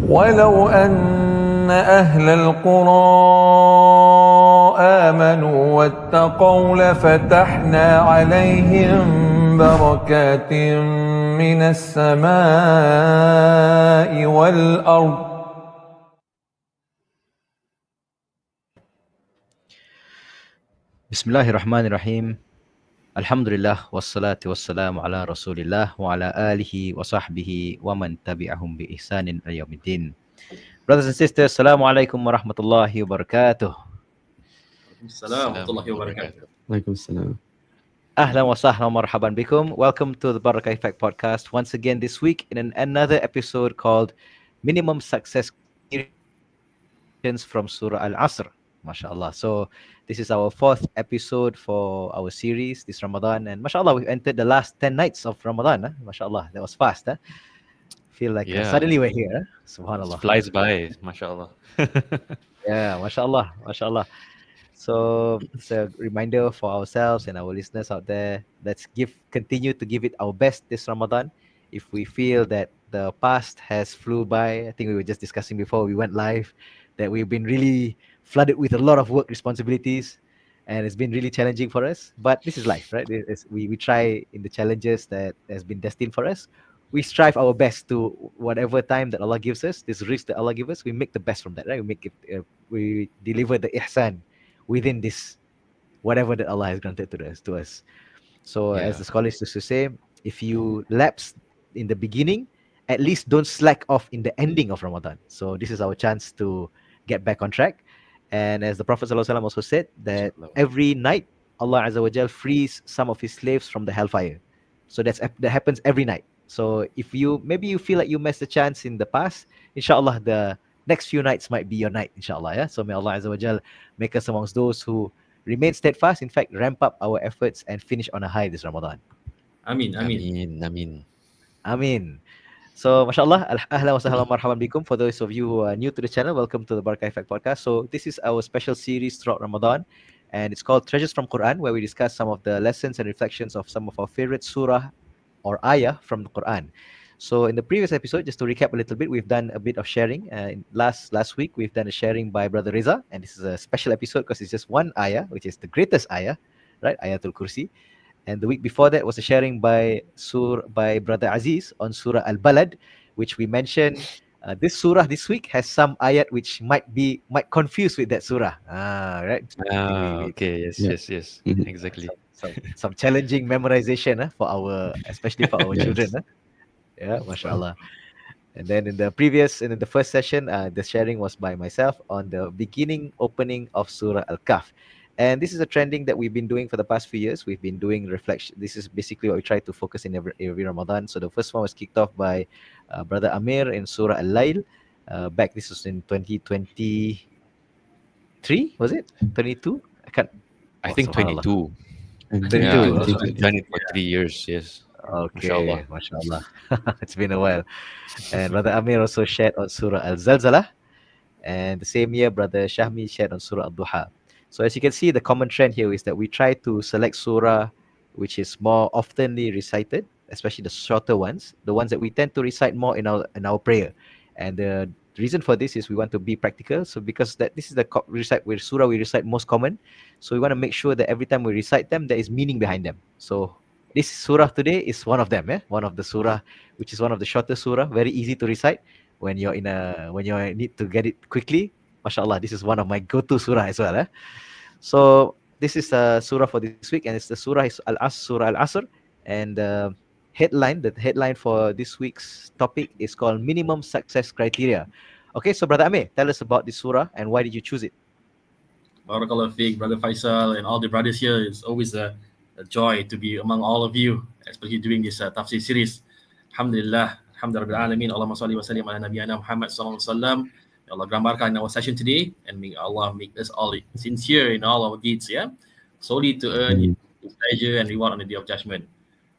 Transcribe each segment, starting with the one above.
ولو أن أهل القرى آمنوا واتقوا لفتحنا عليهم بركات من السماء والأرض Bismillahirrahmanirrahim. Alhamdulillah wassalatu wassalamu ala Rasulillah wa ala alihi wa sahbihi wa man tabi'ahum bi ihsanin ila yaumiddin. Brothers and sisters, Assalamualaikum warahmatullahi wabarakatuh. Assalamualaikum warahmatullahi wabarakatuh. Waalaikumsalam. Ahlan wa sahlan wa marhaban bikum. Welcome to the Barakah Effect podcast once again this week in another episode called Minimum Success Experience from Surah Al-Asr. MashaAllah. So this is our fourth episode for our series this Ramadan, and MashaAllah, we've entered the last 10 nights of Ramadan. MashaAllah, that was fast. Feel like suddenly we're here. Subhanallah. It flies by, mashallah. Yeah, MashaAllah, MashaAllah. So it's a reminder for ourselves and our listeners out there. Let's continue to give it our best this Ramadan. If we feel that the past has flew by, I think we were just discussing before we went live, that we've been really flooded with a lot of work responsibilities, and it's been really challenging for us. But this is life, right? We try in the challenges that has been destined for us. We strive our best to whatever time that Allah gives us, this risk that Allah gives us, we make the best from that, right? We deliver the ihsan within this, whatever that Allah has granted to us. So as the scholars used to say, if you lapse in the beginning, at least don't slack off in the ending of Ramadan. So this is our chance to get back on track. And as the Prophet ﷺ also said, that every night Allah Azza wa Jal frees some of his slaves from the hellfire. So that happens every night. So if you feel like you missed a chance in the past, inshallah the next few nights might be your night, inshallah. Yeah. So may Allah Azza wa Jal make us amongst those who remain steadfast, in fact ramp up our efforts and finish on a high this Ramadan. Ameen. Ameen. So, mashallah, ahlan wa sahlan marhaban bikum. For those of you who are new to the channel, welcome to the Barakah Effect podcast. So, this is our special series throughout Ramadan, and it's called Treasures from Quran, where we discuss some of the lessons and reflections of some of our favorite surah or ayah from the Quran. So, in the previous episode, just to recap a little bit, we've done a bit of sharing. Last week, we've done a sharing by Brother Reza, and this is a special episode because it's just one ayah, which is the greatest ayah, right? Ayatul Kursi. And the week before that was a sharing by Brother Aziz on Surah Al-Balad, which we mentioned. This surah this week has some ayat which might confuse with that surah. Right? Okay. Yes. Mhm. Exactly. Some challenging memorization especially for our children. Yeah, mashallah. And then in the first session, the sharing was by myself on the opening of Surah Al-Kahf. And this is a trending that we've been doing for the past few years. We've been doing reflection. This is basically what we try to focus in every Ramadan. So the first one was kicked off by Brother Amir in Surah Al-Layl. This was in 2023, was it? 22? I think subhanallah. 22. 22. Yeah, Oh, I've done it for 3 years. Yes. Okay, mashallah. It's been a while. And Brother Amir also shared on Surah Al-Zalzalah. And the same year, Brother Shahmi shared on Surah Al-Duha. So as you can see, the common trend here is that we try to select surah which is more oftenly recited, especially the shorter ones, the ones that we tend to recite more in our prayer. And the reason for this is we want to be practical. So because this is the surah we recite most common, so we want to make sure that every time we recite them, there is meaning behind them. So this surah today is one of them, one of the surah, which is one of the shorter surah, very easy to recite when you need to get it quickly. MashaAllah, this is one of my go-to surah as well. So this is a surah for this week, and it's the Surah Al-Asr. And the headline for this week's topic is called Minimum Success Criteria. Okay, so Brother Amir, tell us about this surah and why did you choose it? Barakallah Fiqh, Brother Faisal, and all the brothers here. It's always a joy to be among all of you, especially during this tafsir series. Alhamdulillah, Alhamdulillah Alamin, Allahumma salli wa sallim ala Nabiyyina Muhammad sallallahu alaihi wasallam. Allah gambarkan in our session today, and may Allah make us all sincere in all our deeds, solely to earn His pleasure and reward on the Day of Judgment.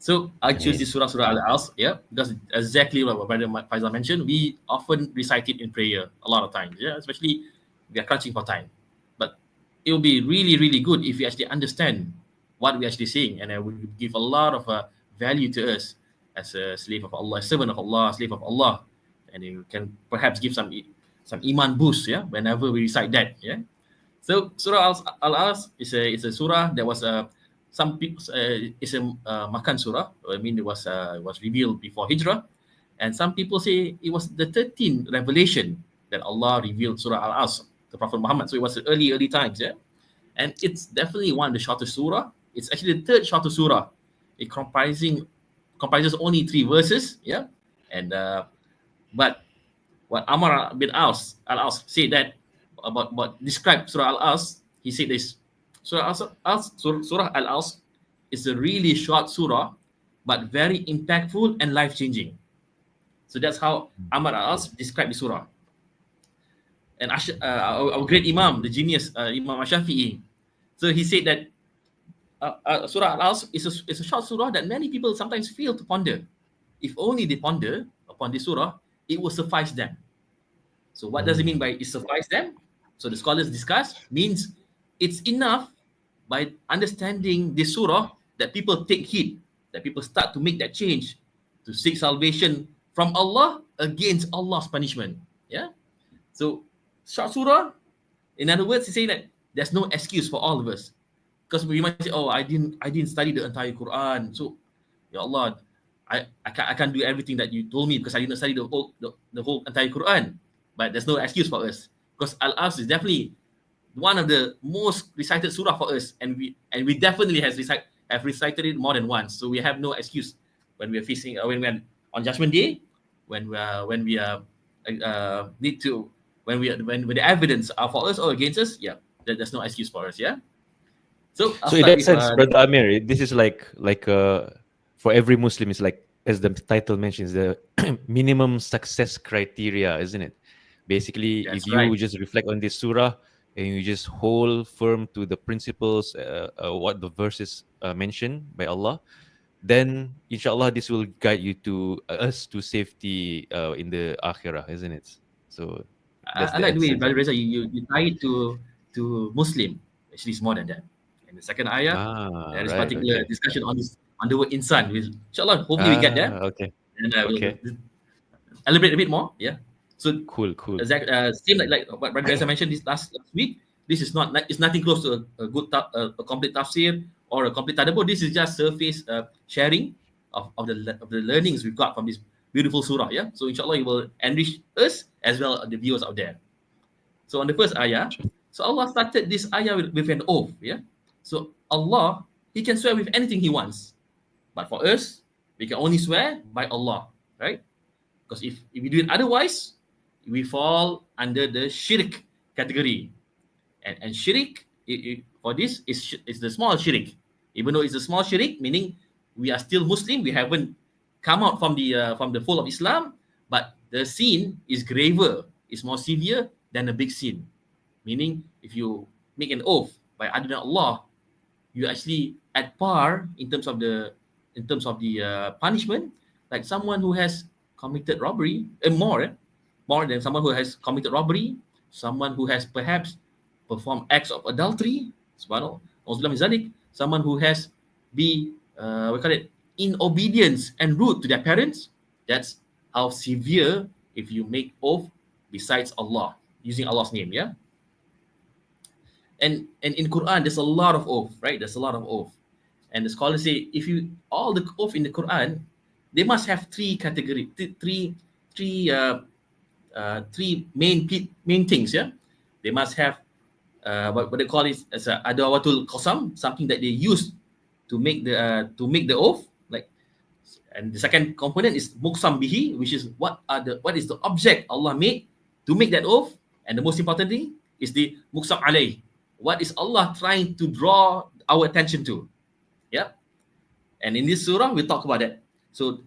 So I choose this Surah Al-Asr, because exactly what Brother Faisal mentioned, we often recite it in prayer a lot of times, especially we are crunching for time. But it will be really, really good if we actually understand what we're actually saying, and it will give a lot of value to us as a slave of Allah, servant of Allah, slave of Allah. and you can perhaps give some iman boost, yeah, whenever we recite that, yeah. So Surah Al-Asr is a surah that was some people it's a Makan surah. I mean, it was revealed before Hijrah, and some people say it was the 13th revelation that Allah revealed Surah Al-Asr to Prophet Muhammad. So it was early times, yeah. And it's definitely one of the shortest surah. It's actually the third shortest surah. It comprises only 3 verses, yeah. And but what Amr bin Al-As said that about describe Surah Al-Asr, he said this: Surah Al-Asr is a really short surah, but very impactful and life-changing. So that's how Amr Al-As described the surah. And our great Imam, the genius Imam Shafi'ee, so he said that Surah Al-Asr is a short surah that many people sometimes fail to ponder. If only they ponder upon this surah, it will suffice them. So what does it mean by it suffice them? So the scholars discuss, means it's enough by understanding this surah that people take heed, that people start to make that change, to seek salvation from Allah against Allah's punishment. Yeah. So short surah, in other words, he's saying that there's no excuse for all of us. Because we might say, oh, I didn't study the entire Quran. So, Ya Allah, I can't do everything that you told me because I didn't study the whole entire Quran. But there's no excuse for us. Because Al-Asr is definitely one of the most recited surah for us. And we definitely have recited it more than once. So we have no excuse when we're facing, when we're on Judgment Day, when the evidence are for us or against us, yeah, there's no excuse for us, yeah. So in that sense, Brother Amir, this is like for every Muslim, it's like, as the title mentions, the minimum success criteria, isn't it? Basically, That's if you just reflect on this surah and you just hold firm to the principles, what the verses mention by Allah, then inshallah this will guide you to us to safety in the akhirah, isn't it? So I like the way, Brother Reza, you tie it to Muslim. Actually, it's more than that. In the second ayah, there is particular discussion on the word insan. Inshallah, hopefully we get there. Okay. And we'll elaborate a bit more. Yeah. So cool. Same like what Brother Reza mentioned this last week. This is it's nothing close to a good a complete tafsir or a complete tadabbur. This is just surface sharing of the learnings we've got from this beautiful surah. Yeah. So inshallah, it will enrich us as well as the viewers out there. So on the first ayah, so Allah started this ayah with an oath. Yeah. So Allah, He can swear with anything He wants, but for us, we can only swear by Allah, right? Because if we do it otherwise, we fall under the shirk category, and shirk for this is the small shirk. Even though it's a small shirk, meaning we are still Muslim, we haven't come out from the fold of Islam, but the sin is graver, is more severe than a big sin. Meaning, if you make an oath by other than Allah, you actually at par in terms of the punishment, like someone who has committed robbery, more than someone who has committed robbery, someone who has perhaps performed acts of adultery, someone who has in obedience and rude to their parents. That's how severe if you make oath besides Allah, using Allah's name, yeah. And in Quran, there's a lot of oath, right? There's a lot of oath. And the scholars say, all the oath in the Quran, they must have three main things, yeah. They must have what they call it as a adawatul qasam, something that they use to make the oath, like. And the second component is muqsam bihi, which is what is the object Allah made to make that oath. And the most important thing is the muqsam alayh. What is Allah trying to draw our attention to? Yeah. And in this surah, we'll talk about that. So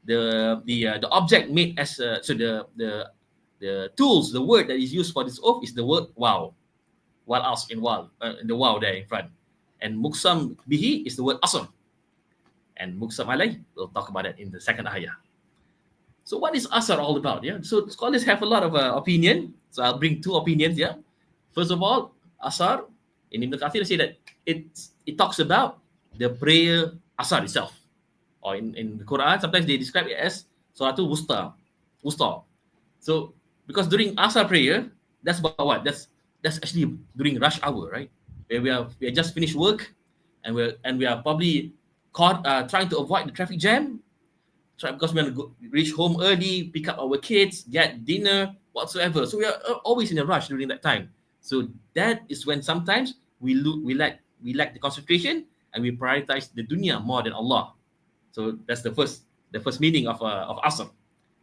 the object made as the tools, the word that is used for this oath is the word wow. Wal asr in the wow there in front. And muqsam bihi is the word asr. And muqsam alayh, we'll talk about that in the second ayah. So what is asr all about? Yeah. So scholars have a lot of opinion. So I'll bring two opinions. Yeah. First of all, asar in Ibn Kathir say that it talks about the prayer asar itself, or in the Quran sometimes they describe it as Salatul Wusta. So because during Asar prayer, that's about what? That's actually during rush hour, right? Where we are just finished work, and we are probably caught trying to avoid the traffic jam, because we want to reach home early, pick up our kids, get dinner, whatsoever. So we are always in a rush during that time. So that is when sometimes we lack the concentration, and we prioritize the dunya more than Allah. So that's the first meaning of Asr.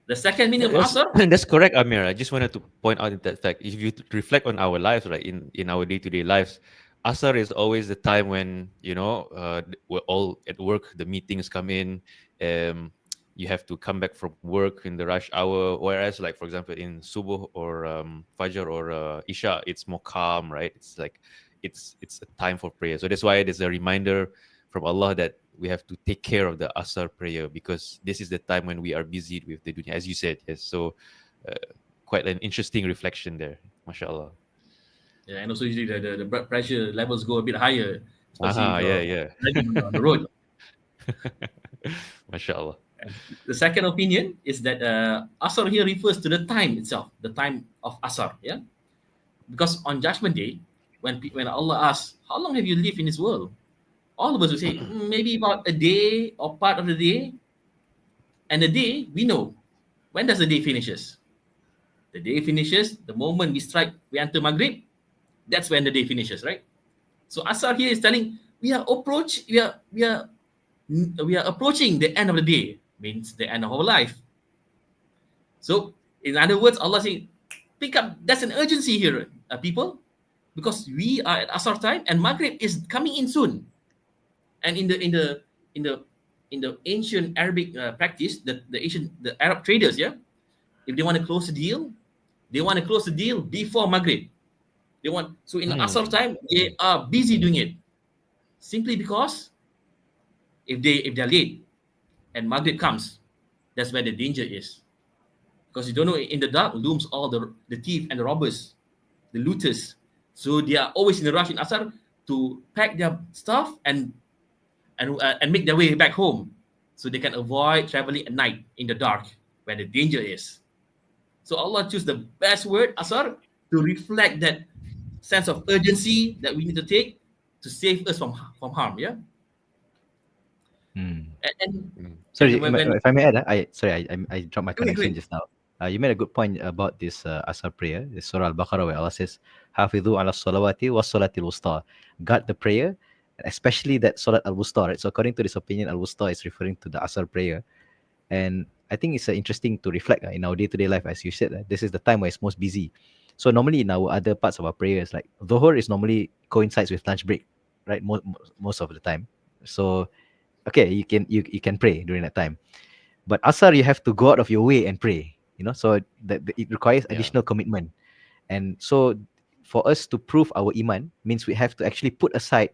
The second meaning of That's Asr, that's correct, Amir. I just wanted to point out that fact. If you reflect on our lives, right, in our day-to-day lives, Asar is always the time when we're all at work. The meetings come in. Um, you have to come back from work in the rush hour. Whereas, like for example, in Subuh or Fajr or Isha, it's more calm, right? It's like it's a time for prayer. So that's why there's a reminder from Allah that we have to take care of the Asr prayer, because this is the time when we are busy with the dunya, as you said. Yes, so uh, quite an interesting reflection there, mashallah. yeah, and also usually the blood pressure levels go a bit higher, especially if Yeah, you're yeah. driving on the road. Mashallah. The second opinion is that Asr here refers to the time itself, the time of Asr. Yeah, because on Judgment Day, when Allah asks, "How long have you lived in this world?" All of us will say, maybe about a day or part of the day. And the day, we know. When does the day finishes? The day finishes the moment we enter Maghrib. That's when the day finishes, right? So Asar here is telling we are approaching the end of the day, means the end of our life. So in other words, Allah saying, pick up. That's an urgency here, people, because we are at Asar time and Maghrib is coming in soon. And in the ancient Arabic practice, the Arab traders, yeah, if they want to close a deal, they want to close the deal before Maghrib. So in Asr time they are busy doing it, simply because if they're late and Maghrib comes, that's where the danger is, because you don't know, in the dark looms all the thief and the robbers, the looters. So they are always in a rush in Asr to pack their stuff and make their way back home, so they can avoid traveling at night in the dark where the danger is. So Allah chose the best word, Asar, to reflect that sense of urgency that we need to take to save us from harm. Yeah. Hmm. And Sorry, when if I may add, I dropped my go ahead, go connection ahead. just now. You made a good point about this Asr prayer, this Surah Al-Baqarah, where Allah says, "Hafidhu ala salawati was salatil wusta." Guard the prayer, especially that Salat al-Wusta, right? So according to this opinion, al-Wusta is referring to the Asr prayer. And I think it's interesting to reflect in our day-to-day life, as you said, this is the time where it's most busy. So normally in our other parts of our prayers, like Dhuhr is normally coincides with lunch break, right? Most of the time. So okay, you can pray during that time. But Asar, you have to go out of your way and pray. So that it requires Yeah. additional commitment. And so for us to prove our iman means we have to actually put aside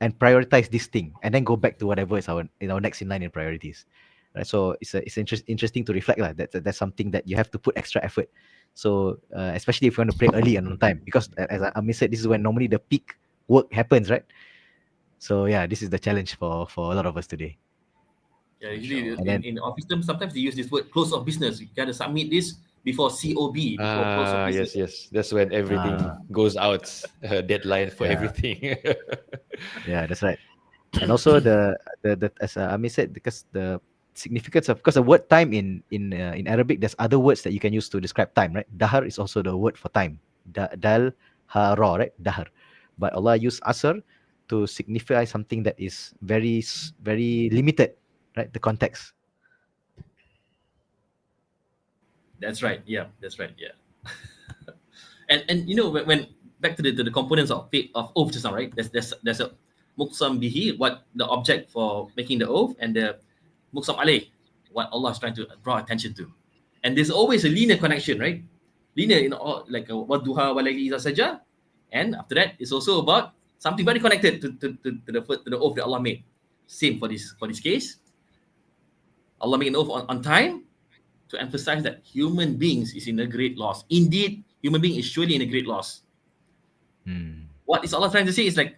and prioritize this thing, and then go back to whatever is our next in line in priorities. Right? So it's interesting to reflect like that. That's something that you have to put extra effort. So especially if you want to pray early and on time, because as Amir said, this is when normally the peak work happens, right? So yeah, this is the challenge for a lot of us today. Yeah, usually And then in office terms, sometimes they use this word close of business. You gotta submit this before COB, before close of business. Yes. That's when everything goes out. Deadline for yeah, everything. yeah, that's right. And also the as Amir said, because the significance of, because the word time in Arabic, there's other words that you can use to describe time, right? Dahar is also the word for time. Dal ha ra, right? Dahar. But Allah used asr to signify something that is very limited, right? The context. That's right. Yeah, that's right. Yeah. And when back to the components of faith, of oath just now, right? There's a muqsam bihi, what the object for making the oath, and the muqsam alayh, what Allah is trying to draw attention to. And there's always a linear connection, right? Linear in all, like wadduha walayli iza saja, and after that it's also about something very connected to the oath that Allah made. Same for this case. Allah made an oath on time to emphasize that human beings is in a great loss. Indeed, human being is surely in a great loss. What is Allah trying to say is like,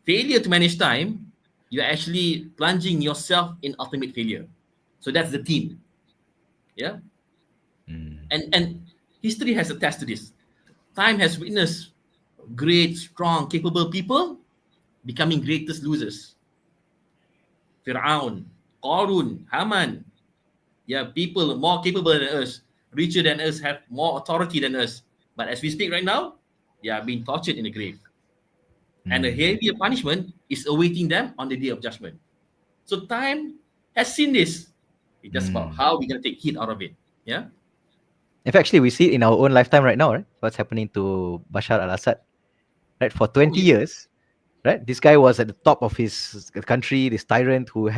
failure to manage time, you're actually plunging yourself in ultimate failure. So that's the theme. Yeah. And history has attested to this. Time has witnessed great, strong, capable people becoming greatest losers. Fir'aun, Qarun, Haman. Yeah, people more capable than us, richer than us, have more authority than us. But as we speak right now, they are being tortured in the grave. And a heavier punishment is awaiting them on the day of judgment. So time has seen this. It's just about how we're going to take heat out of it. Yeah. In fact, actually, we see it in our own lifetime right now, right? What's happening to Bashar al-Assad, right? For 20 years, right? This guy was at the top of his country, this tyrant who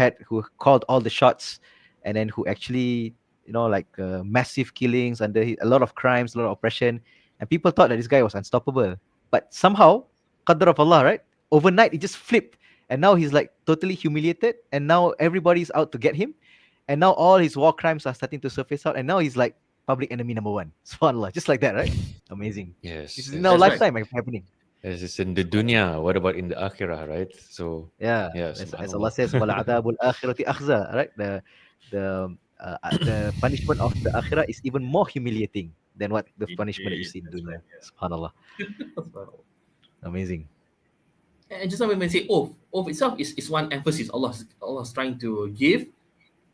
called all the shots, and then who actually, massive killings under a lot of crimes, a lot of oppression, and people thought that this guy was unstoppable. But somehow, qadr of Allah, right? Overnight, it just flipped, and now he's like totally humiliated, and now everybody's out to get him, and now all his war crimes are starting to surface out, and now he's like public enemy number one. SubhanAllah, just like that, right? Amazing. Yes. This is in our That's right. lifetime happening. Yes, it's in the dunya. What about in the akhirah, right? So Yeah, yeah, as subhanallah. Allah says, "Wala adabul akhirati akhza," right? The punishment of the akhirah is even more humiliating than what the punishment that you see in dunya. Subhanallah, amazing. And just when we say oath itself is one emphasis Allah's trying to give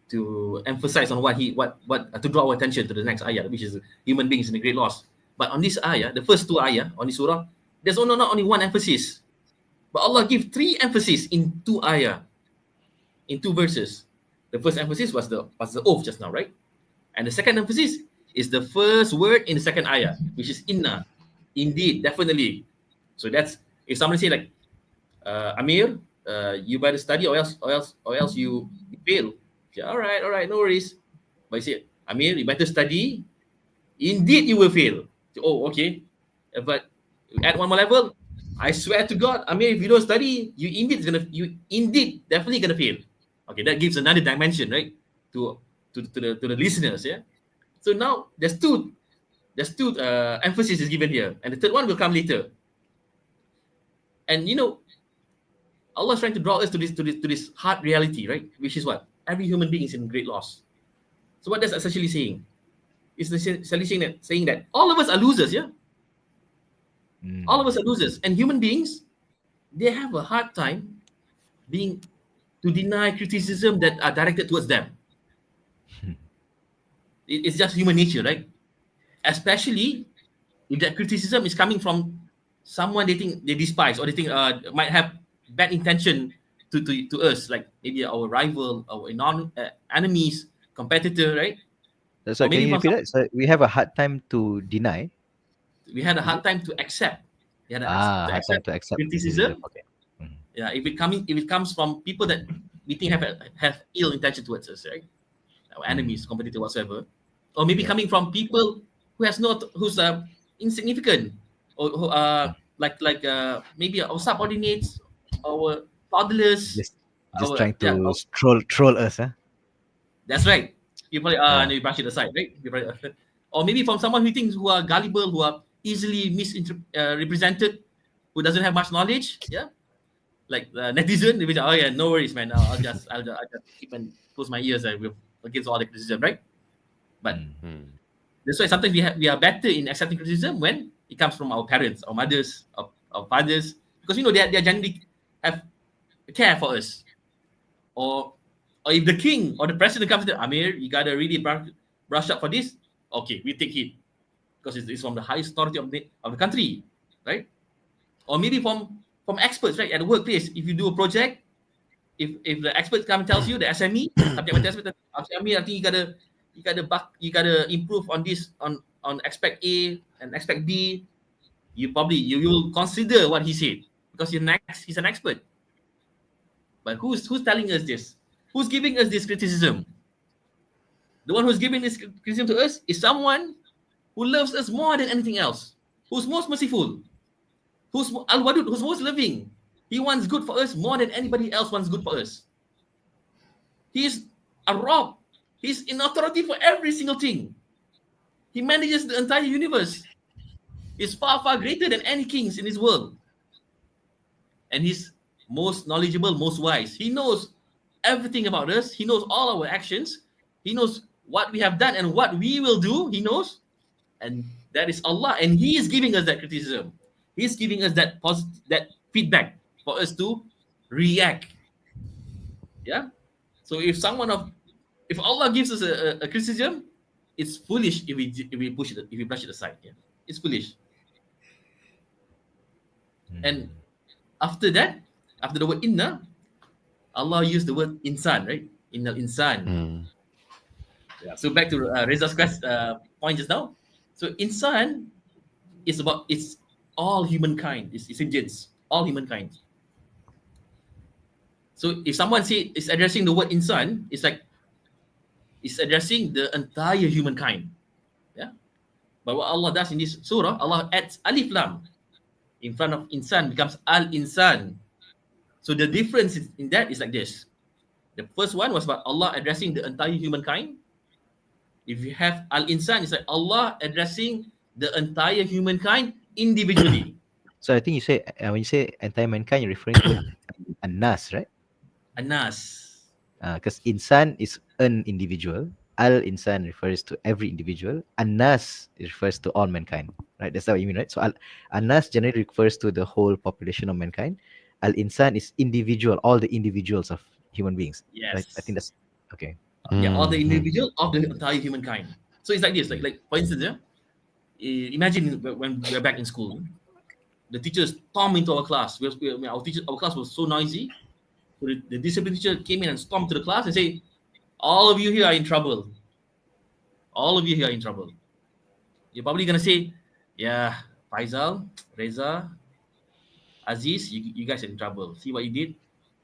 to emphasize on what to draw our attention to the next ayah, which is human beings in a great loss. But on this ayah, the first two ayah on this surah, there's not only one emphasis, but Allah give three emphasis in two ayah, in two verses. The first emphasis was the oath just now, right? And the second emphasis is the first word in the second ayah, which is inna, indeed, definitely. So that's if somebody say like, Amir, you better study or else you fail. Say, all right, no worries. But you say, Amir, you better study. Indeed, you will fail. Say, oh, okay. But add one more level. I swear to God, Amir, if you don't study, you indeed definitely gonna fail. Okay, that gives another dimension, right? To the listeners, yeah. So now there's two emphasis is given here, and the third one will come later. And Allah is trying to draw us to this hard reality, right? Which is what every human being is in great loss. So what that's essentially saying? It's essentially saying that all of us are losers, yeah. All of us are losers, and human beings, they have a hard time to deny criticism that are directed towards them. It's just human nature, right? Especially if that criticism is coming from someone they think they despise or they think might have bad intention to us, like maybe our rival, our enemies, competitor, right? So can you repeat that? So we have a hard time to deny. We had a hard time to accept. We had hard time to accept criticism. Okay. Yeah, if it comes from people that we think have ill intention towards us, right? Our enemies, competitor, whatsoever, or maybe coming from people who's insignificant, or who maybe our subordinates, our toddlers, Just trying to troll us, huh? That's right. People no, you brush it aside, right? Or maybe from someone who are gullible, who are easily misrepresented, who doesn't have much knowledge, yeah. Like netizen, they will say, oh yeah, no worries, man. I'll just keep and close my ears against all the criticism, right? But that's why sometimes we are better in accepting criticism when it comes from our parents, our mothers, our fathers, because they generally have care for us. Or if the king or the president comes to Amir, you gotta really brush up for this. Okay, we take it because it's from the highest authority of the country, right? Or maybe from experts, right, at the workplace. If you do a project, if the expert come and tells you, the SME, subject matter expert, Amir, I think you gotta improve on this on aspect A and aspect B. You will consider what he said because he's an expert. But who's telling us this? Who's giving us this criticism? The one who's giving this criticism to us is someone who loves us more than anything else, who's most merciful, who's Al-Wadud, who's most loving. He wants good for us more than anybody else wants good for us. He's a Rabb. He's in authority for every single thing. He manages the entire universe. He's far, far greater than any kings in this world. And he's most knowledgeable, most wise. He knows everything about us. He knows all our actions. He knows what we have done and what we will do. He knows, and that is Allah, and He is giving us that criticism. He's giving us that positive, that feedback for us to react. Yeah. So if Allah gives us a criticism, it's foolish if we push it, if we brush it aside. Yeah, it's foolish. And after that, after the word inna, Allah used the word insan, right? Innal insan. Yeah. So back to Reza's point just now. So insan is about, it's all humankind. It's intelligence, all humankind. So if someone say is addressing the word insan, it's like it's addressing the entire humankind. Yeah. But what Allah does in this surah, Allah adds alif lam in front of insan, becomes al insan. So the difference in that is like this. The first one was about Allah addressing the entire humankind. If you have al insan, it's like Allah addressing the entire humankind individually. So I think you say when you say entire mankind, you're referring to Anas, right? Anas. Because insan is an individual. Al insan refers to every individual. Anas refers to all mankind, right? That's what you mean, right? So Anas generally refers to the whole population of mankind. Al insan is individual, all the individuals of human beings. Yes. Right? I think that's okay. Yeah, all the individual of the entire humankind. So it's like this, like for instance, yeah, imagine when we are back in school, the teachers stormed into our class. Our class was so noisy. So the discipline teacher came in and stormed to the class and say, all of you here are in trouble. All of you here are in trouble. You're probably gonna say, yeah, Faisal, Reza, Aziz, you guys are in trouble. See what you did?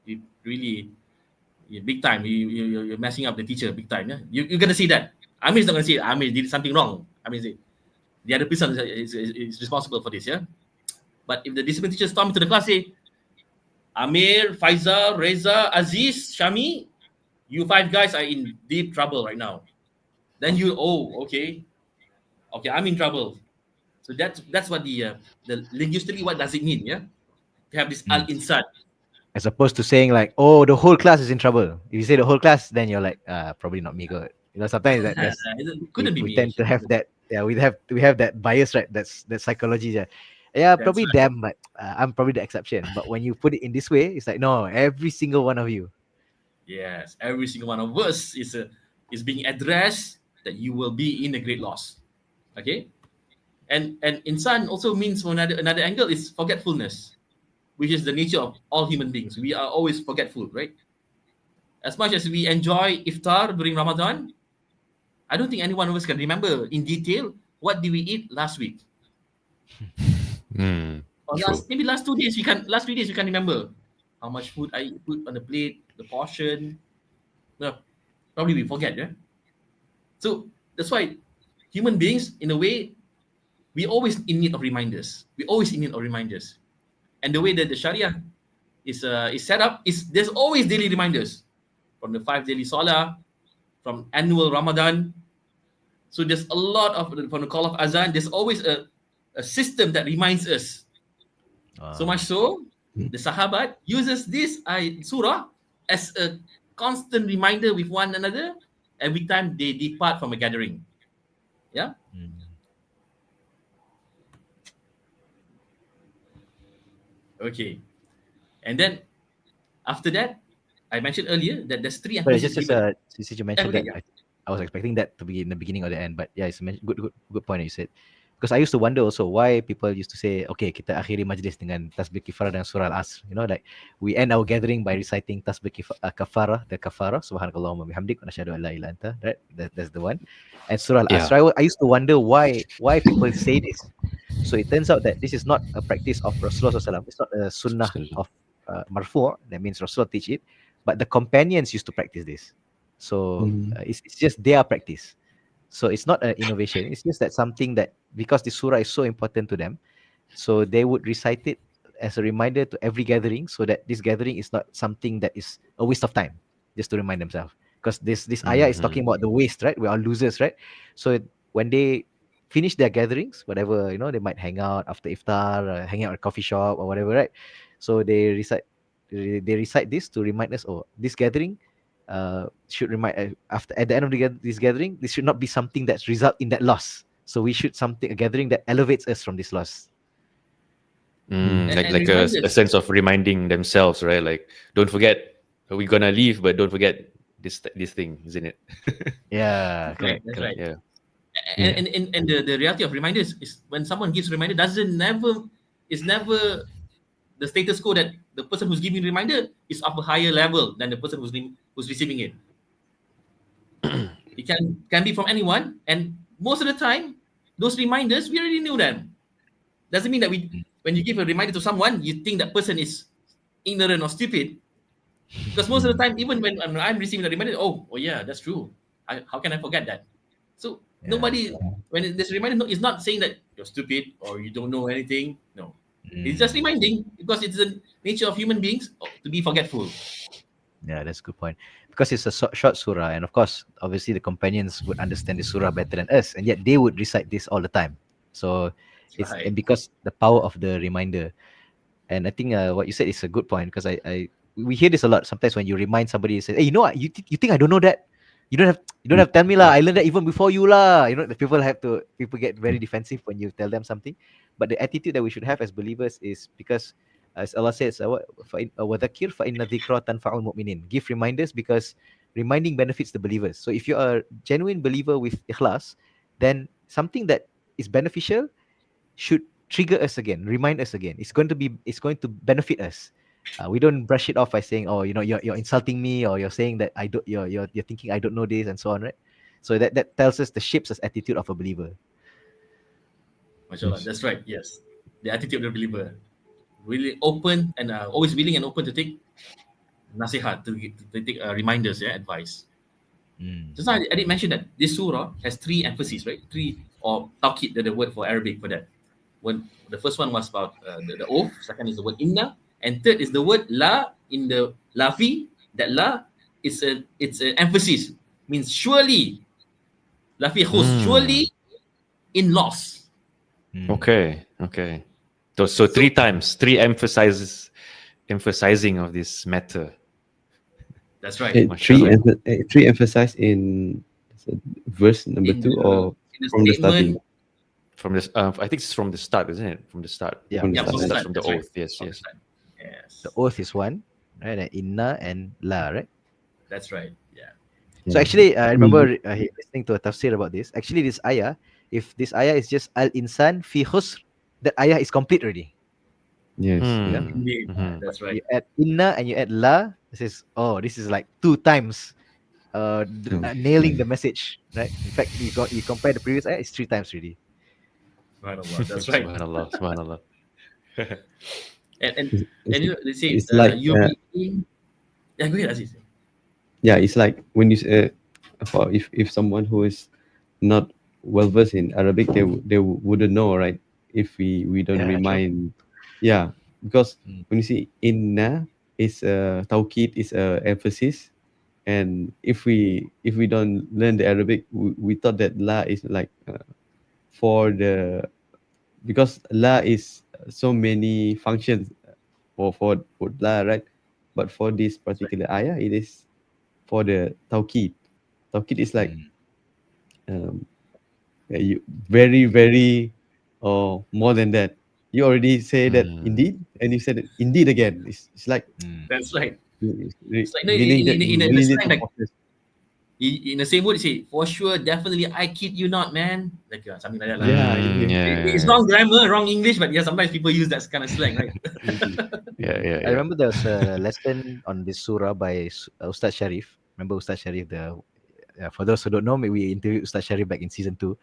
You really, big time. You're messing up the teacher big time. Yeah, you're gonna see that. Amir's not gonna say Amir did something wrong. Amir say the other person is responsible for this. Yeah, but if the discipline teacher storm into the class, say, Amir, Faisal, Reza, Aziz, Shami, you 5 guys are in deep trouble right now. Then okay, I'm in trouble. So that's what the linguistically, what does it mean? Yeah, to have this al insan. As opposed to saying like, oh, the whole class is in trouble. If you say the whole class, then you're like, probably not me, good. You know, sometimes that it couldn't be we me. tend to have that. Yeah, we have that bias, right? That's that psychology. Yeah, probably right. them, but I'm probably the exception. But when you put it in this way, it's like, no, every single one of you. Yes, every single one of us is being addressed that you will be in a great loss. Okay, and insan also means from another angle is forgetfulness, which is the nature of all human beings. We are always forgetful, right? As much as we enjoy iftar during Ramadan, I don't think any one of us can remember in detail what did we eat last week. Or maybe last 2 days we can remember how much food I put on the plate, the portion. No, probably we forget, yeah. So that's why human beings, in a way, we always in need of reminders. And the way that the Sharia is set up is there's always daily reminders from the 5 daily Salah, from annual Ramadan. So there's a lot of, from the call of Azan, there's always a system that reminds us. So much so, the Sahabat uses this surah as a constant reminder with one another every time they depart from a gathering. Yeah. Okay. And then after that, I mentioned earlier that there's 3 But emphasis given. since you mentioned Okay, that, I was expecting that to be in the beginning or the end. But yeah, it's a good point that you said. Because I used to wonder also why people used to say, okay, kita akhiri majlis dengan tasbih kifarah dan surah Al-Asr. You know, like we end our gathering by reciting tasbih kafarah, the kafarah, subhanakallahumma bihamdik, wa nashhadu an la ilaha illa anta, right? That's the one. And surah Al-Asr, I used to wonder why people say this. So it turns out that this is not a practice of Rasulullah SAW. It's not a sunnah of marfu', that means Rasulullah teach it, but the companions used to practice this. So it's just their practice. So it's not an innovation. It's just that something that, because the surah is so important to them, so they would recite it as a reminder to every gathering, so that this gathering is not something that is a waste of time, just to remind themselves. Because this ayah is talking about the waste, right? We are losers, right? So when they finish their gatherings, whatever, you know, they might hang out after iftar, hang out at a coffee shop or whatever, right? So they recite this to remind us, oh, this gathering, should remind after at the end of this gathering, this should not be something that's result in that loss. So we should a gathering that elevates us from this loss. Like And a reminders. sense of reminding themselves, right? Like, don't forget, we're gonna leave, but don't forget this thing, isn't it? Yeah, correct. That's correct. right. Yeah. And the reality of reminders is when someone gives reminder is never the status quo that the person who's giving reminder is of a higher level than the person who's receiving it. It can be from anyone, and most of the time, those reminders we already knew them. Doesn't mean that when you give a reminder to someone, you think that person is ignorant or stupid. Because most of the time, even when I'm receiving a reminder, oh yeah, that's true. How can I forget that? So nobody, when this reminder is not saying that you're stupid or you don't know anything. No, it's just reminding because it's the nature of human beings to be forgetful. Yeah, that's a good point. Because it's a short surah, and of course, obviously, the companions would understand the surah better than us, and yet they would recite this all the time. So it's Right. and because the power of the reminder. And I think what you said is a good point because we hear this a lot. Sometimes when you remind somebody, you say, "Hey, you know what? You think I don't know that? You don't have to tell me lah. I learned that even before you lah." You know, the people get very defensive when you tell them something. But the attitude that we should have as believers is because, as Allah says, "Wadakir fa inna dhikra tanfa'ul mu'minin." Give reminders because reminding benefits the believers. So if you are a genuine believer with ikhlas, then something that is beneficial should trigger us again, remind us again. It's going to benefit us. We don't brush it off by saying, "Oh, you're insulting me," or you're saying that I don't, you're thinking I don't know this, and so on, right? So that tells us the shapes us attitude of a believer. MashaAllah, that's right. Yes, the attitude of the believer, really open and always willing and open to take nasihat, to take reminders, advice. Just now I did mention that this surah has three emphases, right? Three, or tawkid, the word for Arabic for that. When the first one was about the oath, second is the word inna, and third is the word la in the lafi. That la it's an emphasis, means surely, lafi khus, surely in loss. Okay. So three times, three emphasizing of this matter. That's right. Three emphasize in verse number In 2 or in from the starting. From this, I think it's from the start, isn't it? From the start. Yeah, From the from the start. start, From the that's right. oath. Yes. From the start. Yes, the oath is one, right? And inna and la, right? that's right. Yeah. So actually, I remember listening to a tafsir about this. Actually, this ayah, if this ayah is just al-insan fi khusr, that ayah is complete already. Yes. Yeah. Indeed, that's right. You add inna and you add la, this is like 2 times nailing the message, right? In fact, you compare the previous ayah, it's 3 times already. Subhanallah, that's right. Subhanallah. And you know, they say It's like, you being. Yeah, go ahead, Aziz. yeah, it's like when you for if someone who is not well versed in Arabic, they wouldn't know, right? If we don't Yeah, remind, yeah, because when you see inna is tawkid is emphasis, and if we don't learn the Arabic, we thought that la is like for the, because la is so many functions for la, right? But for this particular ayah, it is for the tawkid. Tawkid is like you very more than that. You already say that indeed, and you said it indeed again. It's like That's right. it's like, meaning that you in the really need slang, to like, process. in the same word, you say for sure, definitely, I kid you not, man. Like something like that. Like. Yeah, It's wrong grammar, wrong English, but yeah, sometimes people use that kind of slang, right? I remember there was a lesson on this surah by Ustaz Sharif. Remember Ustaz Sharif? For those who don't know, maybe we interviewed Ustaz Sharif back in season 2.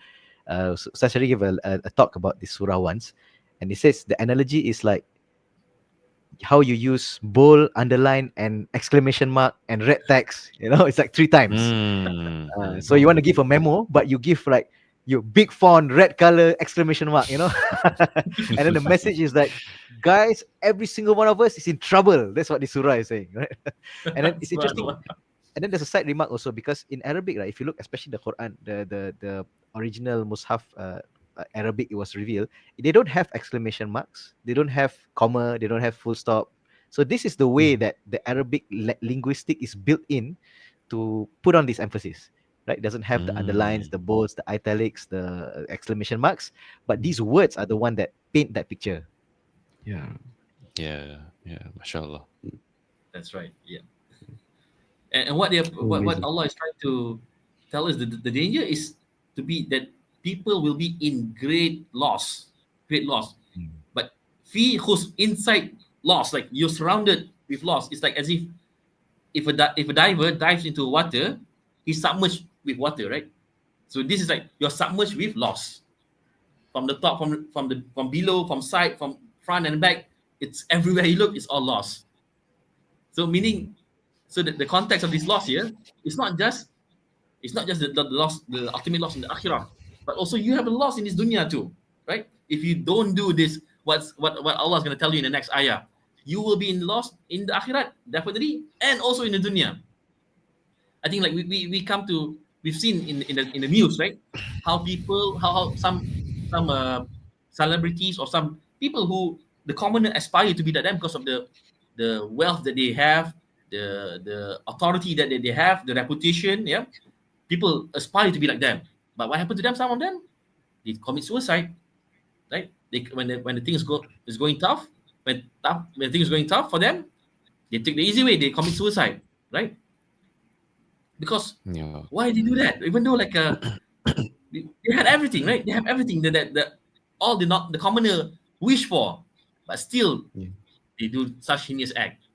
Ustaz Sharif gave a talk about this surah once, and he says the analogy is like how you use bold, underline, and exclamation mark and red text. It's like 3 times. So you want to give a memo, but you give like your big font, red color, exclamation mark, and then the message is like, guys, every single one of us is in trouble. That's what the surah is saying, right? And then it's interesting. And then there's a side remark also, because in Arabic, right, if you look, especially the Quran, the original Mus'haf Arabic, it was revealed, they don't have exclamation marks, they don't have comma, they don't have full stop. So this is the way that the Arabic linguistic is built in to put on this emphasis, right? It doesn't have the underlines, the bolds, the italics, the exclamation marks, but these words are the one that paint that picture. Yeah. Yeah, mashallah. That's right. Yeah. And what what Amazing. Allah is trying to tell us, the danger is to be that people will be in great loss. But fee who's inside loss, like you're surrounded with loss. It's like as if if a diver dives into water, he's submerged with water, right? So this is like you're submerged with loss from the top, from below, from side, from front and back. It's everywhere you look. It's all loss. So meaning, so the context of this loss here is not just the loss, the ultimate loss in the akhirah, but also you have a loss in this dunya too, right? If you don't do this, what Allah is going to tell you in the next ayah, you will be in loss in the akhirat definitely, and also in the dunya. I think like we come to, we've seen in the news, right? How people, how some celebrities or some people who the commoner aspire to be like them because of the wealth that they have, the authority that they have, the reputation. Yeah, people aspire to be like them. But what happened to them? Some of them, they commit suicide, right? They when the thing is going tough, when things is going tough for them, they take the easy way. They commit suicide, right? Because Yeah. why they do that? Even though like they had everything, right? They have everything that all the commoner wish for, but still they do such heinous act.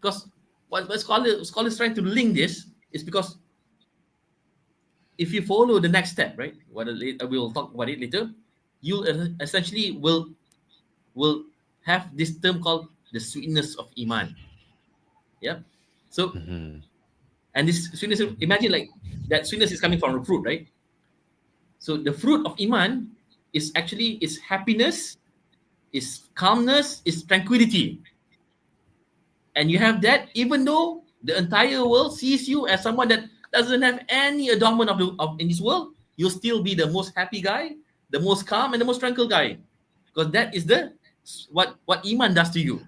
Because what scholars trying to link this is because if you follow the next step, right? We'll talk about it later. You essentially will have this term called the sweetness of iman. Yeah. So and this sweetness, imagine like that sweetness is coming from a fruit, right? So the fruit of iman is actually is happiness, is calmness, is tranquility. And you have that even though the entire world sees you as someone that doesn't have any adornment in this world, you'll still be the most happy guy, the most calm, and the most tranquil guy, because that is what iman does to you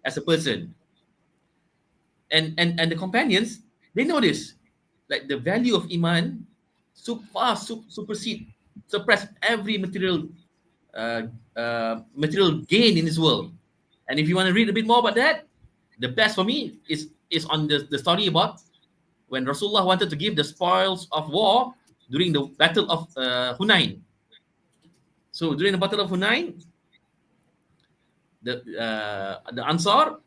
as a person. And the companions, they know this, like the value of iman suppress every material gain in this world. And if you want to read a bit more about that, the best for me is on the story about when Rasulullah wanted to give the spoils of war during the battle of Hunain. So during the battle of Hunain, the Ansar,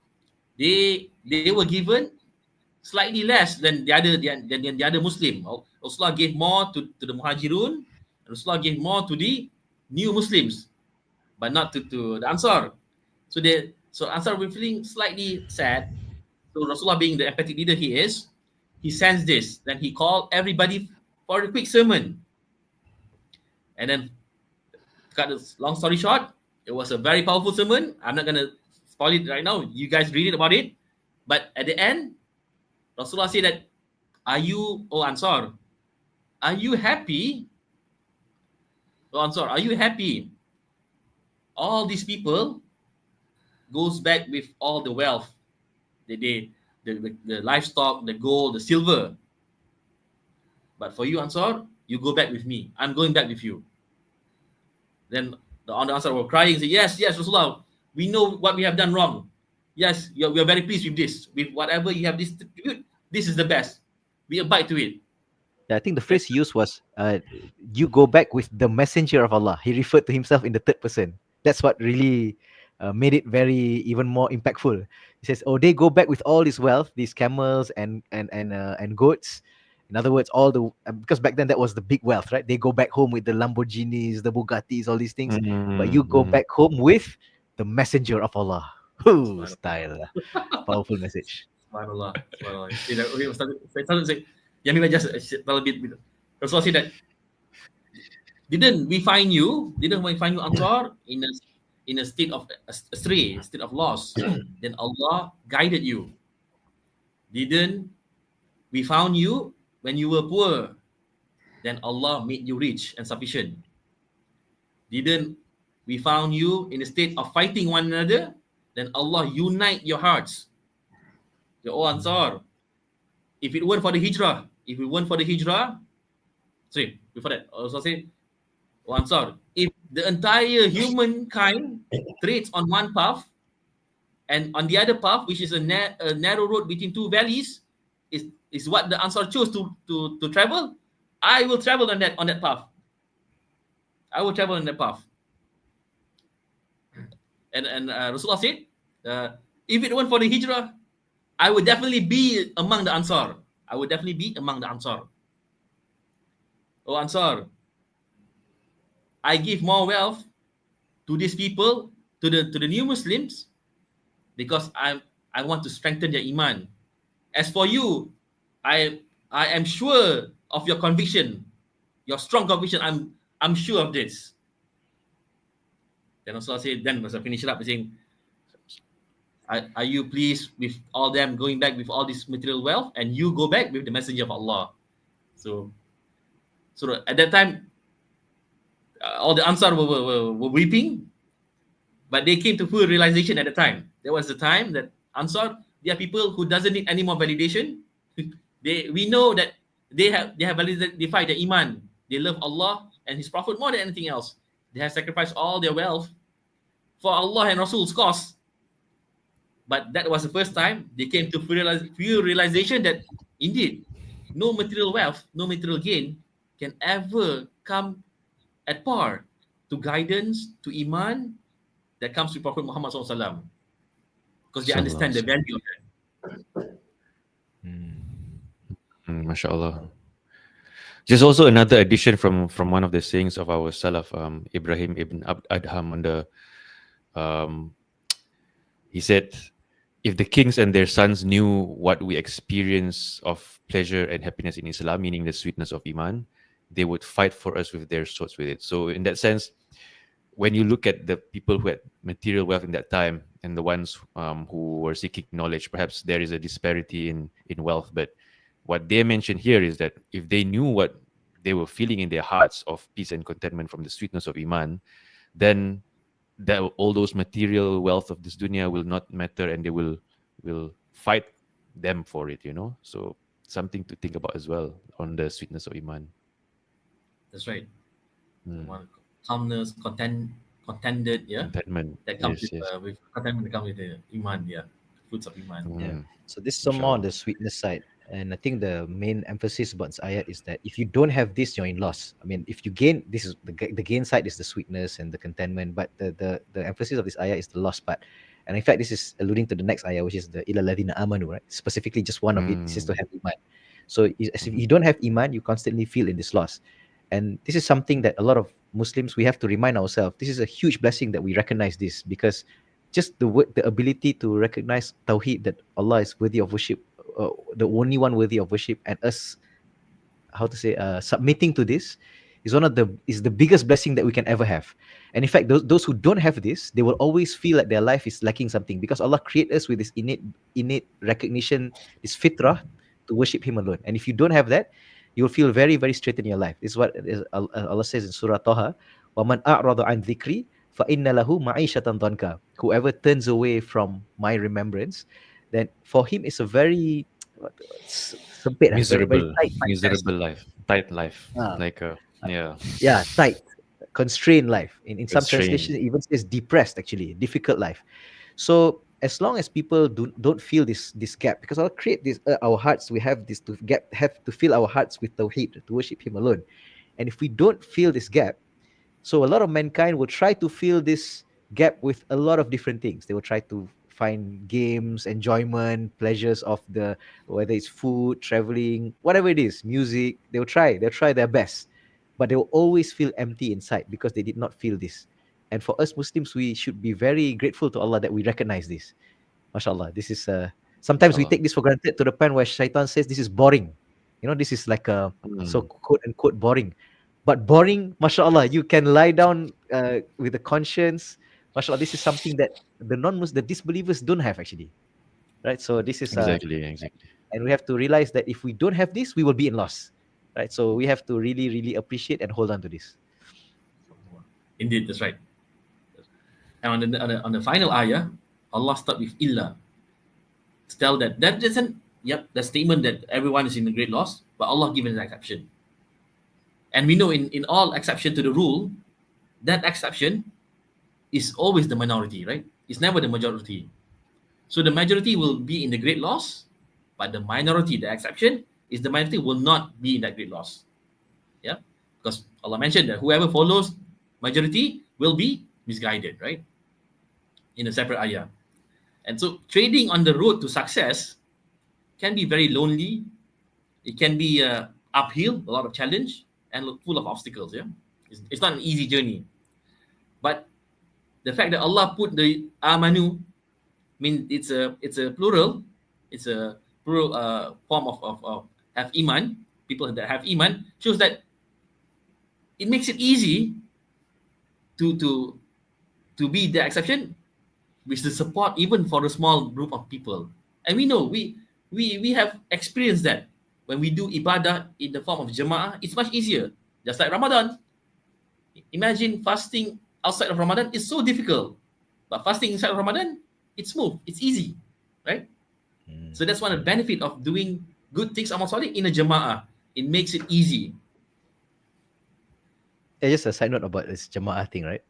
they were given slightly less than the other Muslim. Rasulullah gave more to the Muhajirun, and Rasulullah gave more to the new Muslims, but not to the Ansar. So Ansar were feeling slightly sad. So Rasulullah, being the empathic leader he sensed this. Then he called everybody for a quick sermon. And then, to cut this long story short, it was a very powerful sermon. I'm not gonna spoil it right now. You guys read it about it. But at the end, Rasulullah said that, "Are you, oh Ansar, are you happy? Oh Ansar, are you happy? All these people goes back with all the wealth, the livestock, the gold, the silver. But for you, Ansar, you go back with me. I'm going back with you." Then the Ansar were crying, say, yes, Rasulullah, we know what we have done wrong. Yes, we are very pleased with this. With whatever you have distributed, this is the best. We abide to it. Yeah, I think the phrase he used was, you go back with the messenger of Allah. He referred to himself in the third person. That's what really made it very even more impactful. He says, oh, they go back with all this wealth, these camels and goats. In other words, all the because back then that was the big wealth, right? They go back home with the Lamborghinis, the Bugattis, all these things. But you go back home with the messenger of Allah. Ooh, style. Powerful message. Subhanallah. Saya started to say, Yami just tell a bit. Rasulullah said that, didn't we find you, Ansar, in a state of astray, state of loss? Then Allah guided you. Didn't we found you when you were poor? Then Allah made you rich and sufficient. Didn't we found you in a state of fighting one another? Then Allah unite your hearts. Oh Ansar, if it weren't for the hijrah, sorry, before that, also say, oh Ansar, if the entire humankind trades on one path and on the other path, which is a narrow road between two valleys, is what the Ansar chose to travel, I will travel on that path. I will travel on that path. And Rasulullah said, if it weren't for the hijrah, I would definitely be among the Ansar. I would definitely be among the Ansar. Oh Ansar, I give more wealth to these people, to the new Muslims, because I want to strengthen their iman. As for you, I am sure of your conviction, your strong conviction. I'm sure of this. Then Rasulullah said, then Rasulullah finish it up by saying, are you pleased with all them going back with all this material wealth, and you go back with the messenger of Allah? So at that time, all the Ansar were weeping, but they came to full realization at the time. There was the time that Ansar, they are people who doesn't need any more validation. We know that they have validated their iman. They love Allah and His Prophet more than anything else. They have sacrificed all their wealth for Allah and Rasul's cause. But that was the first time they came to full realization that indeed no material wealth, no material gain can ever come at par to guidance, to iman that comes with Prophet Muhammad SAW, because they understand the value of that. MashaAllah. There's also another addition from one of the sayings of our Salaf, Ibrahim ibn Adham, on the he said, if the kings and their sons knew what we experience of pleasure and happiness in Islam, meaning the sweetness of Iman, they would fight for us with their swords with it. So in that sense, when you look at the people who had material wealth in that time and the ones who were seeking knowledge, perhaps there is a disparity in wealth. But what they mention here is that if they knew what they were feeling in their hearts of peace and contentment from the sweetness of Iman, then that all those material wealth of this dunya will not matter, and they will fight them for it, So something to think about as well on the sweetness of Iman. That's right. One calmness, contentment, Contentment. that comes with contentment, that comes with the iman, fruits of iman. Yeah. So this is some more on the sweetness side. And I think the main emphasis about this ayat is that if you don't have this, you're in loss. I mean, if you gain, this is the gain side is the sweetness and the contentment, but the emphasis of this ayat is the loss part. And in fact, this is alluding to the next ayah, which is the ila ladina amanu, right? Specifically, just one of it is to have iman. So if you don't have iman, you constantly feel in this loss. And this is something that a lot of Muslims, we have to remind ourselves. This is a huge blessing that we recognize this, because just the ability to recognize Tawheed, that Allah is worthy of worship, the only one worthy of worship, and us, submitting to this is the biggest blessing that we can ever have. And in fact, those who don't have this, they will always feel like their life is lacking something, because Allah created us with this innate recognition, this fitrah, to worship Him alone. And if you don't have that, you'll feel very, very straight in your life. This is what Allah says in Surah Taha, وَمَنْ أَعْرَضَ عَنْ ذِكْرِي فَإِنَّ لَهُ مَعِيشَةً ضَنْكَ. Whoever turns away from my remembrance, then for him it's a very miserable life, tight life, tight, constrained life. In some translations, it even says depressed, actually, difficult life. So as long as people don't feel this gap, because I'll create this our hearts, we have this have to fill our hearts with Tawheed, to worship Him alone. And if we don't feel this gap, so a lot of mankind will try to fill this gap with a lot of different things. They will try to find games, enjoyment, pleasures of whether it's food, traveling, whatever it is, music. They'll try their best, but they will always feel empty inside because they did not feel this. And for us Muslims, we should be very grateful to Allah that we recognize this. MashaAllah. This is sometimes we take this for granted, to the point where Shaitan says this is boring. This is like a so quote unquote boring. But boring, MashaAllah, you can lie down with a conscience. MashaAllah, this is something that the disbelievers don't have, actually. Right? So this is exactly. And we have to realize that if we don't have this, we will be in loss. Right? So we have to really, really appreciate and hold on to this. Indeed, that's right. And on the final ayah, Allah start with illa. tell that doesn't, the statement that everyone is in a great loss, but Allah given an exception. And we know in all exception to the rule, that exception is always the minority, right? It's never the majority. So the majority will be in the great loss, but the minority, the exception, is the minority will not be in that great loss. Yeah, because Allah mentioned that whoever follows majority will be misguided, right? In a separate ayah. And so trading on the road to success can be very lonely. It can be uphill, a lot of challenge, and full of obstacles. Yeah, it's not an easy journey. But the fact that Allah put the amanu, mean it's a plural, it's a plural form of have iman, people that have iman, shows that it makes it easy to be the exception, which is support even for a small group of people. And we know we have experienced that when we do ibadah in the form of jama'ah, it's much easier. Just like Ramadan. Imagine fasting outside of Ramadan is so difficult, but fasting inside of Ramadan, it's smooth, it's easy, right? So that's one of the benefit of doing good things amal soleh in a jama'ah. It makes it easy. Yeah, just a side note about this Jamaah thing, right?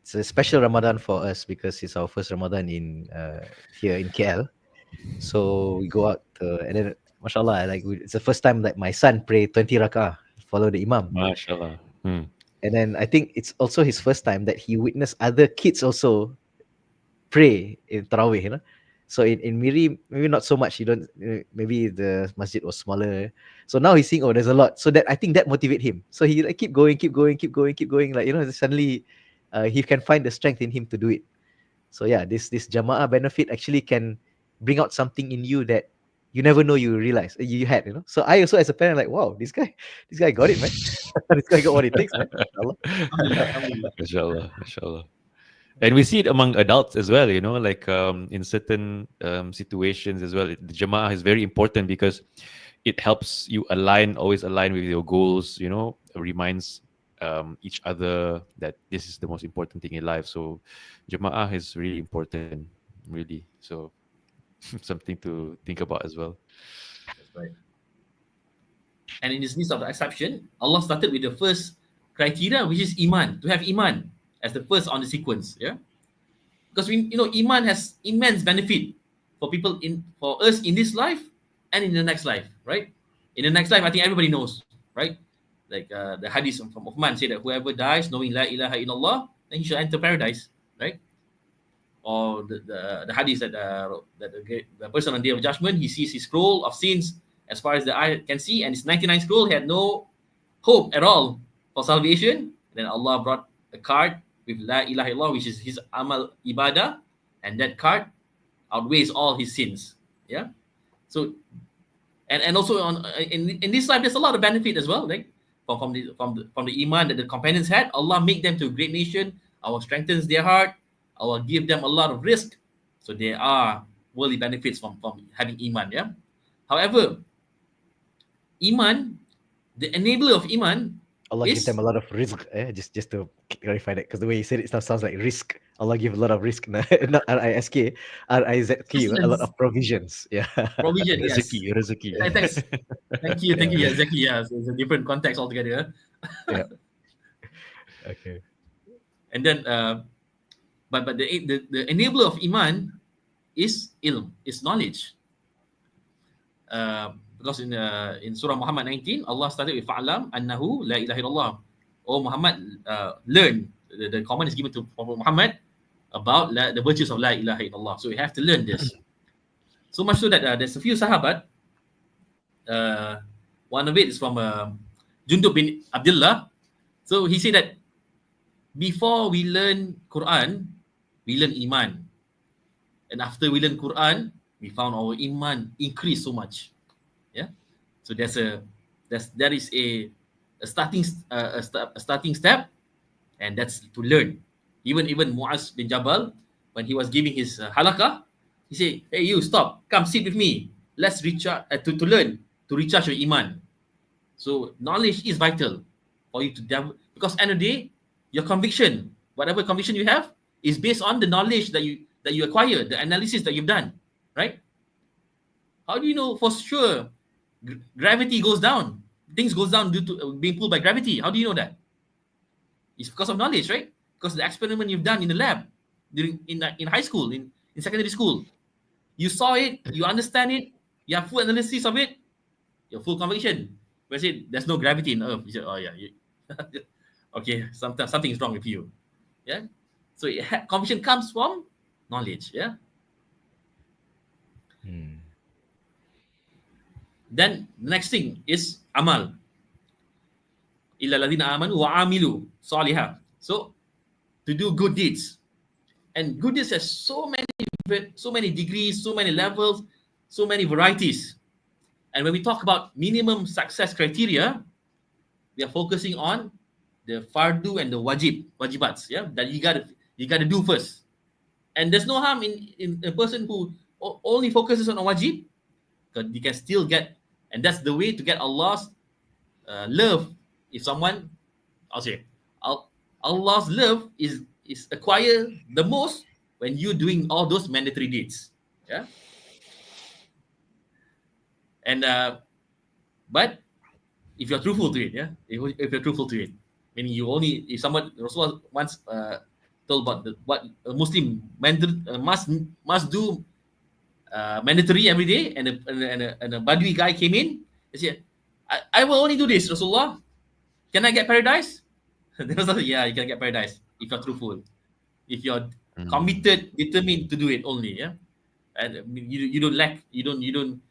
It's a special Ramadan for us because it's our first Ramadan in here in KL. So we go out and then, mashallah, it's the first time that my son pray 20 rak'ah, follow the imam. MashaAllah. And then I think it's also his first time that he witnessed other kids also pray in Tarawih, you know. So in Miri, maybe not so much. You don't, maybe the masjid was smaller. So now he's seeing, oh, there's a lot. So that I think that motivate him. So he keep going. Like, you know, suddenly he can find the strength in him to do it. So yeah, this jama'ah benefit actually can bring out something in you that you never know you realize you had, you know. So I also as a parent like, wow, this guy got it, man. This guy got what it takes, man. MashaAllah. MashaAllah. And we see it among adults as well, you know, like in certain situations as well. The jama'ah is very important because it helps you always align with your goals, you know, reminds each other that this is the most important thing in life. So jama'ah is really important, really. So something to think about as well. That's right. And in this list of the exception, Allah started with the first criteria, which is iman, to have iman as the first on the sequence. Yeah, because iman has immense benefit for people for us in this life and in the next life, right? In the next life, I think everybody knows, right? Like the hadith from Uthman say that whoever dies knowing la ilaha illallah, then he shall enter paradise, right? Or the hadith that the person on the day of judgment, he sees his scroll of sins as far as the eye can see, and his 99 scroll had no hope at all for salvation. Then Allah brought a card with la ilaha illallah, which is his amal ibadah, and that card outweighs all his sins. Yeah. So and also in this life, there's a lot of benefit as well, like from the iman that the companions had. Allah make them to a great nation. Allah strengthens their heart. Allah give them a lot of risk. So there are worldly benefits from having iman. Yeah. However, iman, the enabler of iman, Allah give them a lot of risk. Just to clarify that, because the way you said it sounds like risk. Allah give a lot of risk, not R-I-S-K, R-I-Z-Q, a lot of provisions. Yeah. Provision, yes. Rezeki. Thanks. Thank you. Yeah, exactly. Yeah. So it's a different context altogether. Yeah. Okay. And then, but the enabler of iman is ilm, is knowledge. Because in Surah Muhammad 19, Allah started with fa'lam annahu la ilaha illallah. Oh Muhammad, learn. The command is given to Prophet Muhammad about the virtues of la ilaha illallah. So you have to learn this. So much so that there's a few sahabat. One of it is from Jundub bin Abdullah. So he said that before we learn Quran, we learn iman. And after we learn Quran, we found our iman increase so much. Yeah. So there is a starting step, and that's to learn. Even Muaz bin Jabal, when he was giving his halakah, he said, "Hey, you stop, come sit with me. Let's recharge to learn, to recharge your iman." So knowledge is vital for you to develop, because end of the day, your conviction, whatever conviction you have, is based on the knowledge that you acquire, the analysis that you've done. right? How do you know for sure gravity goes down? Things goes down due to being pulled by gravity. How do you know that? It's because of knowledge, right? Because the experiment you've done in the lab during in high school, in secondary school, you saw it, you understand it, you have full analysis of it, your full conviction. When I say there's no gravity in Earth, you say, oh yeah, okay, sometimes something is wrong with you. Yeah. So conviction comes from knowledge. Yeah. Then the next thing is amal. Illa ladina amanu wa amilu salihah. So to do good deeds. And good deeds has so many degrees, so many levels, so many varieties. And when we talk about minimum success criteria, we are focusing on the fardu and the wajibats, yeah, that you gotta do first. And there's no harm in a person who only focuses on wajib, because you can still get, and that's the way to get Allah's love. If someone, I'll say, Allah's love is acquired the most when you're doing all those mandatory deeds. Yeah. And but if you're truthful to it, yeah, if you're truthful to it, meaning you only, if someone, Rasulullah once told about what a Muslim must do mandatory every day, and a Badui guy came in, he said, I will only do this, Rasulullah. Can I get paradise? The Rasul said, yeah, you can get paradise if you're truthful, if you're committed, determined to do it only, yeah, and you don't lack, you don't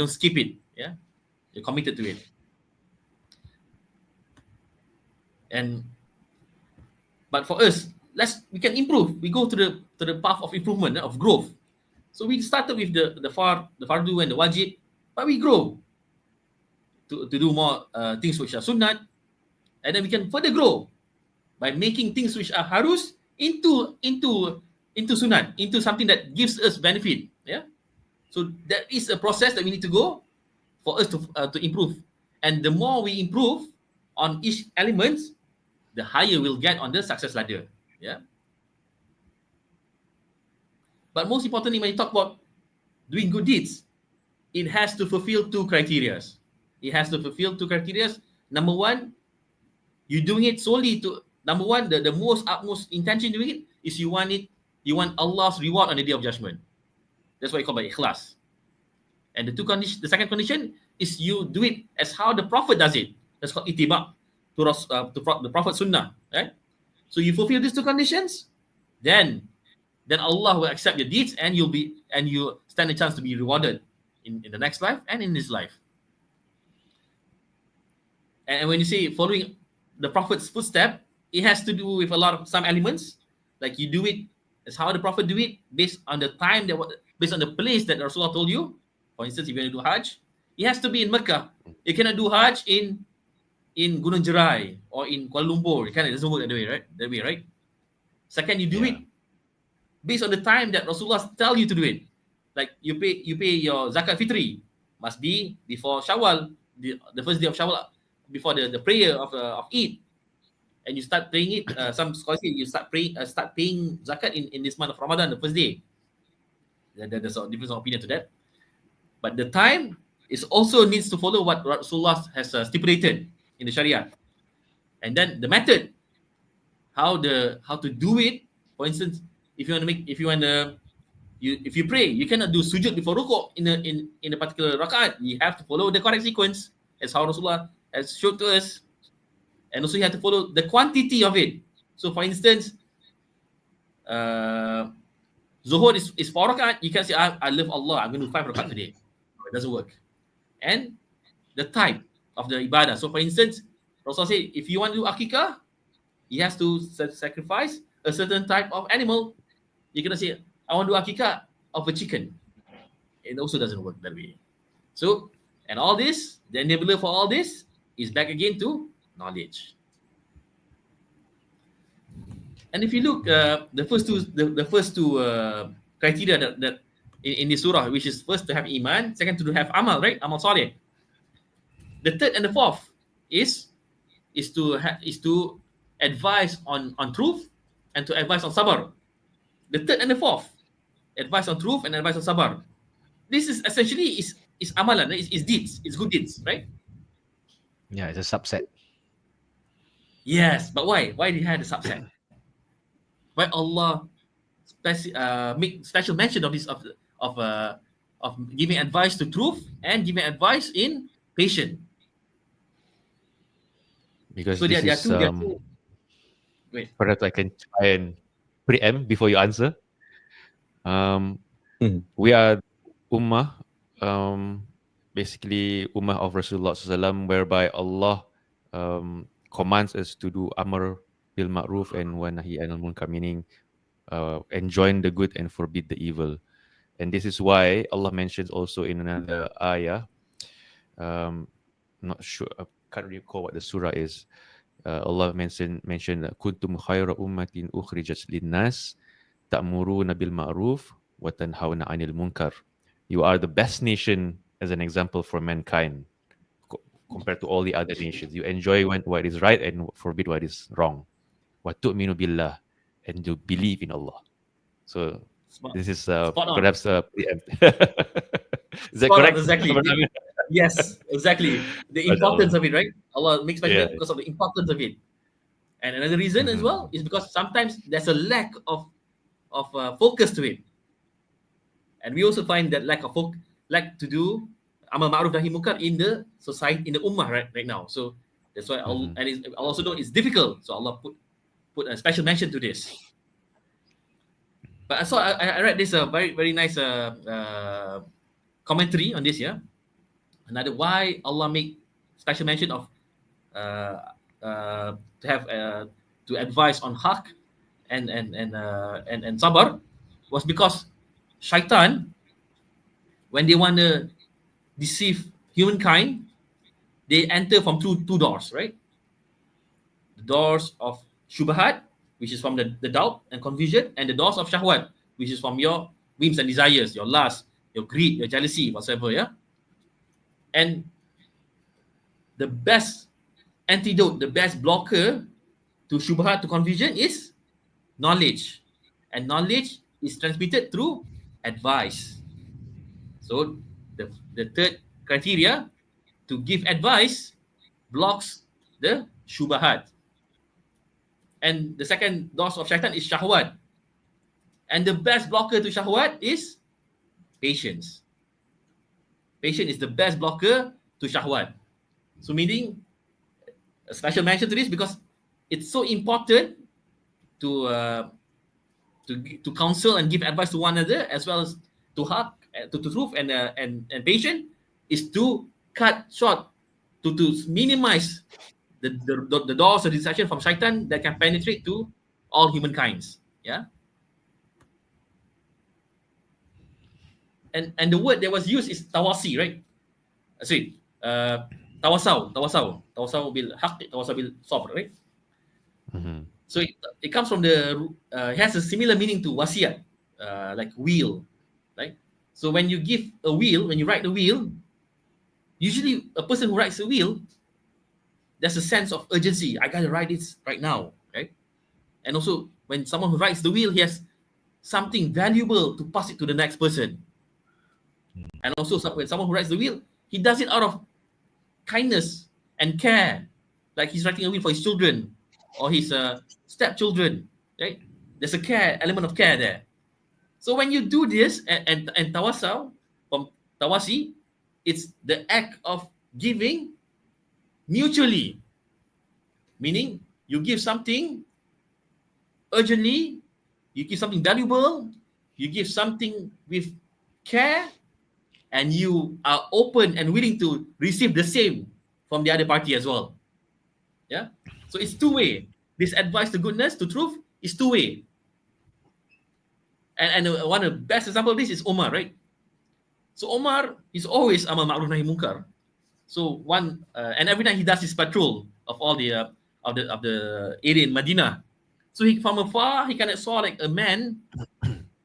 skip it, yeah, you're committed to it. And but for us, we can improve. We go to the path of improvement, of growth. So we started with the fardu and the wajib, but we grow to do more things which are sunnat, and then we can further grow by making things which are harus into sunnat, into something that gives us benefit. Yeah. So there is a process that we need to go for us to improve, and the more we improve on each element, the higher we'll get on the success ladder. Yeah. But most importantly, when you talk about doing good deeds, it has to fulfill two criteria. It has to fulfill two criteria. Number one, you're doing it solely to, number one, the most utmost intention doing it is you want Allah's reward on the day of judgment. That's what you call by ikhlas. And the second condition is you do it as how the Prophet does it. That's called itiba to the Prophet Sunnah. Right? So you fulfill these two conditions, then Allah will accept your deeds, and you stand a chance to be rewarded in the next life and in this life. And when you say following the Prophet's footstep, it has to do with some elements, like you do it as how the Prophet do it, based on the time based on the place that Rasulullah told you. For instance, if you're going to do Hajj, it has to be in Mecca. You cannot do Hajj in Gunung Jerai or in Kuala Lumpur. It doesn't work that way, right? Second, you do it based on the time that Rasulullah tell you to do it. Like you pay your zakat fitri, must be before Shawwal, the first day of Shawwal, before the prayer of Eid, and you start paying it. Some scholars say you start paying zakat in this month of Ramadan, the first day. There's a difference of opinion to that, but the time is also needs to follow what Rasulullah has stipulated in the Sharia, and then the method, how to do it. For instance, if you pray, you cannot do sujud before rukuk in a particular rakaat. You have to follow the correct sequence as how Rasulullah has showed to us, and also you have to follow the quantity of it. So, for instance, Zuhur is 4 rakaat. You can say, I love Allah, I'm going to do 5 rakaat today. It doesn't work. And the type of the ibadah. So, for instance, Rasulullah said, if you want to do akikah, he has to sacrifice a certain type of animal. You cannot say, I want to do akikah of a chicken. It also doesn't work that way. So, and all this, the enabler for all this is back again to knowledge. And if you look, the first two criteria that in this surah, which is first to have iman, second to have amal, right? Amal salih. The third and the fourth is to advise on truth and to advise on sabr. The third and the fourth, advice on truth, and advice on sabar. This is essentially is amalan, is deeds, it's good deeds, right? Yeah, it's a subset. Yes, but why? Why did he have a subset? Why Allah make special mention of this of of giving advice to truth and giving advice in patience? Because So this there are is two. There are two. Wait. perhaps I can try and preempt before you answer. Um, Mhm. we are ummah, basically ummah of Rasulullah SAW, whereby Allah commands us to do amr bil ma'ruf and wa nahi anil munkar, meaning enjoin the good and forbid the evil. And this is why Allah mentions also in another ayah, not sure, I can't recall what the surah is. Allah mentioned kuntum khayra ummatin ukhrijat linnas ta'muruna bil ma'ruf wa tanhauna 'anil munkar. You are the best nation as an example for mankind compared to all the other nations. You enjoy what is right and forbid what is wrong. Wa tu'minu billah, and you believe in Allah. So Spot, this is spot on. perhaps preempt. Is that Spot on, correct? exactly. Yes, exactly. The importance of it, right? Allah makes special Yeah. because of the importance of it. And another reason as well is because sometimes there's a lack of focus to it, and we also find that lack to do amal ma'ruf nahi munkar in the society, in the ummah right now. So that's why Allah, and Allah also know it's difficult. So Allah put a special mention to this. But I read this very very nice commentary on this. Yeah, another why Allah make special mention of to have to advise on haq and sabar was because shaitan, when they want to deceive humankind, they enter from two doors, right? The doors of shubhat, which is from the doubt and confusion, and the doors of shahwat, which is from your whims and desires, your lust, your greed, your jealousy, whatsoever. Yeah, and the best antidote, the best blocker to shubhat, to confusion, is knowledge, and knowledge is transmitted through advice. So the third criteria to give advice blocks the shubahat. And the second dose of shaitan is shahwat. And the best blocker to shahwat is patience. Patience is the best blocker to shahwat. So meaning a special mention to this because it's so important to to counsel and give advice to one another, as well as to haq, to truth and patience, is to cut short, to minimize the doors of deception from shaitan that can penetrate to all humankinds. Yeah. And the word that was used is tawasi, right? Sorry, tawasau bil haqq, tawasau bil sabr, right? So it comes from it has a similar meaning to wasiat, like will, right? So when you give a will, when you write the will, usually a person who writes a will, there's a sense of urgency. I gotta write this right now, right? And also when someone who writes the will, he has something valuable to pass it to the next person. And also when someone who writes the will, he does it out of kindness and care, like he's writing a will for his children or his stepchildren, right? There's a care element of care there. So when you do this and tawasau from tawasi, it's the act of giving mutually, meaning you give something urgently, you give something valuable, you give something with care, and you are open and willing to receive the same from the other party as well. Yeah. So it's two-way. This advice to goodness, to truth, is two-way. And one of the best example of this is Omar, right? So Omar is always amal ma'ruf nahi munkar. So and every night he does his patrol of all the of the area in Medina. So from afar he kind of saw like a man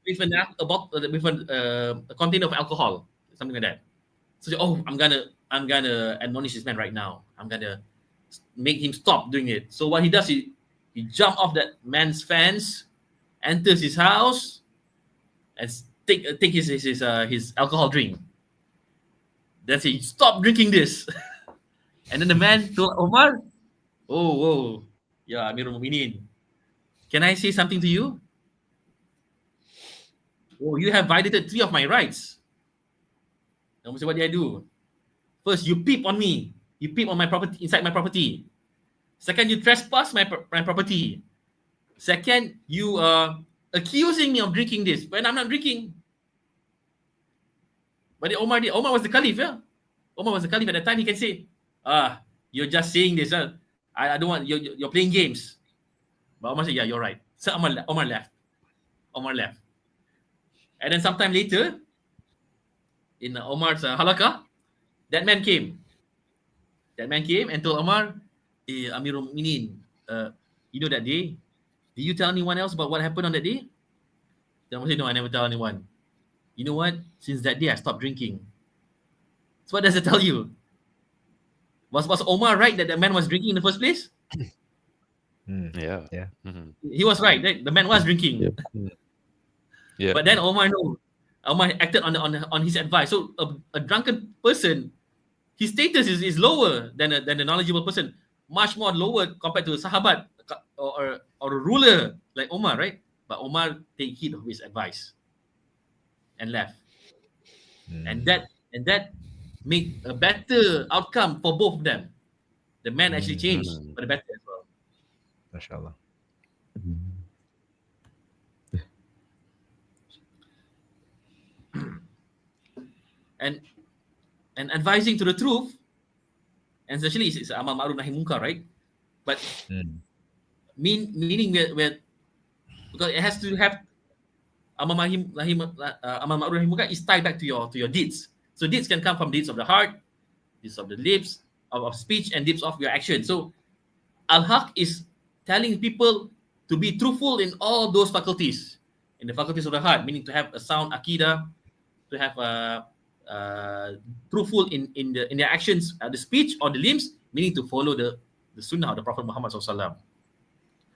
with a container of alcohol, something like that. So I'm gonna admonish this man right now. I'm gonna make him stop doing it. So what he does, he jump off that man's fence, enters his house, and take his alcohol drink. Then say, stop drinking this. And then the man told Omar, oh, whoa, yeah, Amirul Mu'minin, can I say something to you? Oh, you have violated 3 of my rights. And Omar said, what did I do? First, you peep on me. You peep on my property, inside my property. Second, you trespass my property. Second, you are accusing me of drinking this when I'm not drinking. But Omar did. Omar was the caliph, yeah? Omar was the caliph at the time. He can say, you're just saying this. I don't want, you're playing games. But Omar said, yeah, you're right. So Omar left. Omar left. And then sometime later, in Omar's halakah, that man came. That man came and told Omar, Amirul Mu'minin, you know that day, did you tell anyone else about what happened on that day? Then Omar said, no, I never tell anyone. You know what? Since that day, I stopped drinking. So what does it tell you? Was Omar right that the man was drinking in the first place? Yeah. Yeah. Mhm. He was right. The man was drinking. Yep. Yeah. But then Omar acted on his advice. So a drunken person, his status is lower than a knowledgeable person, much more lower compared to a sahabat or a ruler like Omar, right? But Omar take heed of his advice and left, and that made a better outcome for both of them. The man actually changed for the better as well. MashaAllah. And advising to the truth, and especially it's amar ma'ruf nahi munkar, right? But meaning where because it has to have amar ma'ruf nahi munkar is tied back to your deeds. So deeds can come from deeds of the heart, deeds of the lips, of speech, and deeds of your action. So al-haq is telling people to be truthful in all those faculties, in the faculties of the heart, meaning to have a sound akidah, to have truthful in their actions, the speech or the limbs, meaning to follow the sunnah of the Prophet Muhammad SAW.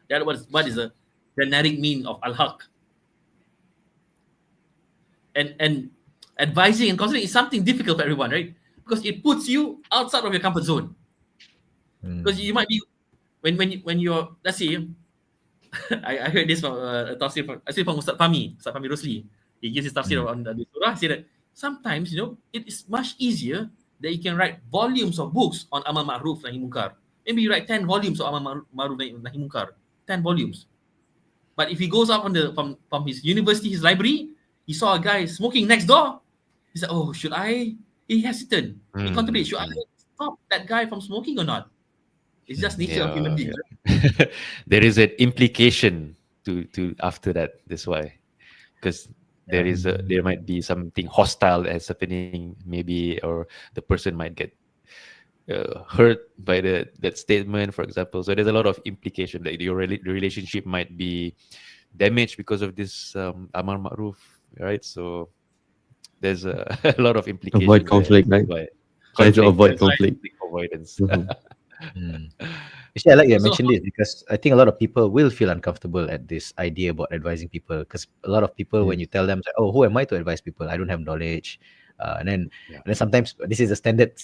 That was what is the generic meaning of al-haq. And advising and counseling is something difficult for everyone, right? Because it puts you outside of your comfort zone. Because you might be when you're, let's say, I heard this from tafsir from Ustaz Fahmi Rosli. He gives his tafsir on the surah. He said that sometimes, it is much easier that you can write volumes of books on amar ma'ruf nahi munkar. Maybe you write 10 volumes of amar ma'ruf nahi munkar, 10 volumes. But if he goes up from his university, his library, he saw a guy smoking next door. He said, "Oh, should I?" He hesitated. He contemplated, should I stop that guy from smoking or not? It's just nature of human beings. Right? There is an implication to after that. That's why, because there might be something hostile that's happening, maybe, or the person might get hurt by that statement, for example. So there's a lot of implication that your relationship might be damaged because of this amar ma'ruf, right? So there's a lot of implications. Avoid conflict, right? Try to avoid conflict. Avoidance. Actually, I like you mentioned this because I think a lot of people will feel uncomfortable at this idea about advising people, because a lot of people, when you tell them, "Oh, who am I to advise people? I don't have knowledge," and then sometimes this is a standard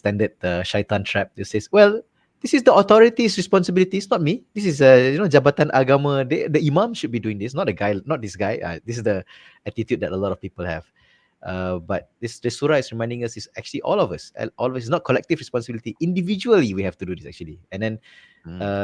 shaitan trap. It says, "Well, this is the authority's responsibility. It's not me. This is jabatan agama. The imam should be doing this, not this guy." This is the attitude that a lot of people have. But this surah is reminding us is actually all of us. It's not collective responsibility. Individually, we have to do this actually. And then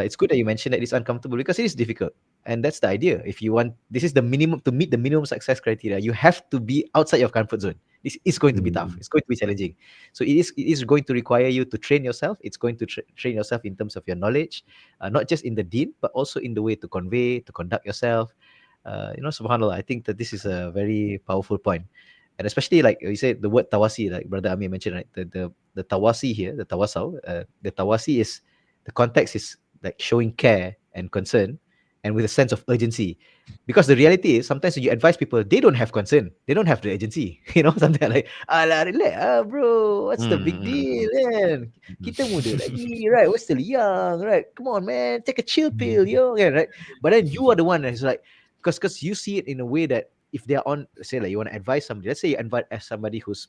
it's good that you mentioned that it's uncomfortable because it is difficult. And that's the idea. If you want, this is the minimum to meet the minimum success criteria. You have to be outside your comfort zone. This is going to be tough. It's going to be challenging. So it is going to require you to train yourself. It's going to train yourself in terms of your knowledge, not just in the deen, but also in the way to convey, to conduct yourself. Subhanallah, I think that this is a very powerful point. And especially like you said, the word tawasi, like Brother Amir mentioned, right? The tawasi here, the tawasaw, the tawasi is, the context is like showing care and concern, and with a sense of urgency. Because the reality is, sometimes when you advise people, they don't have concern, they don't have the urgency. Something like, relax, bro, what's the big deal, man? Kita muda lagi, right? We're still young, right? Come on, man, take a chill pill, right? But then you are the one that's like, because you see it in a way that if they are on, say like you want to advise somebody, let's say you invite somebody who's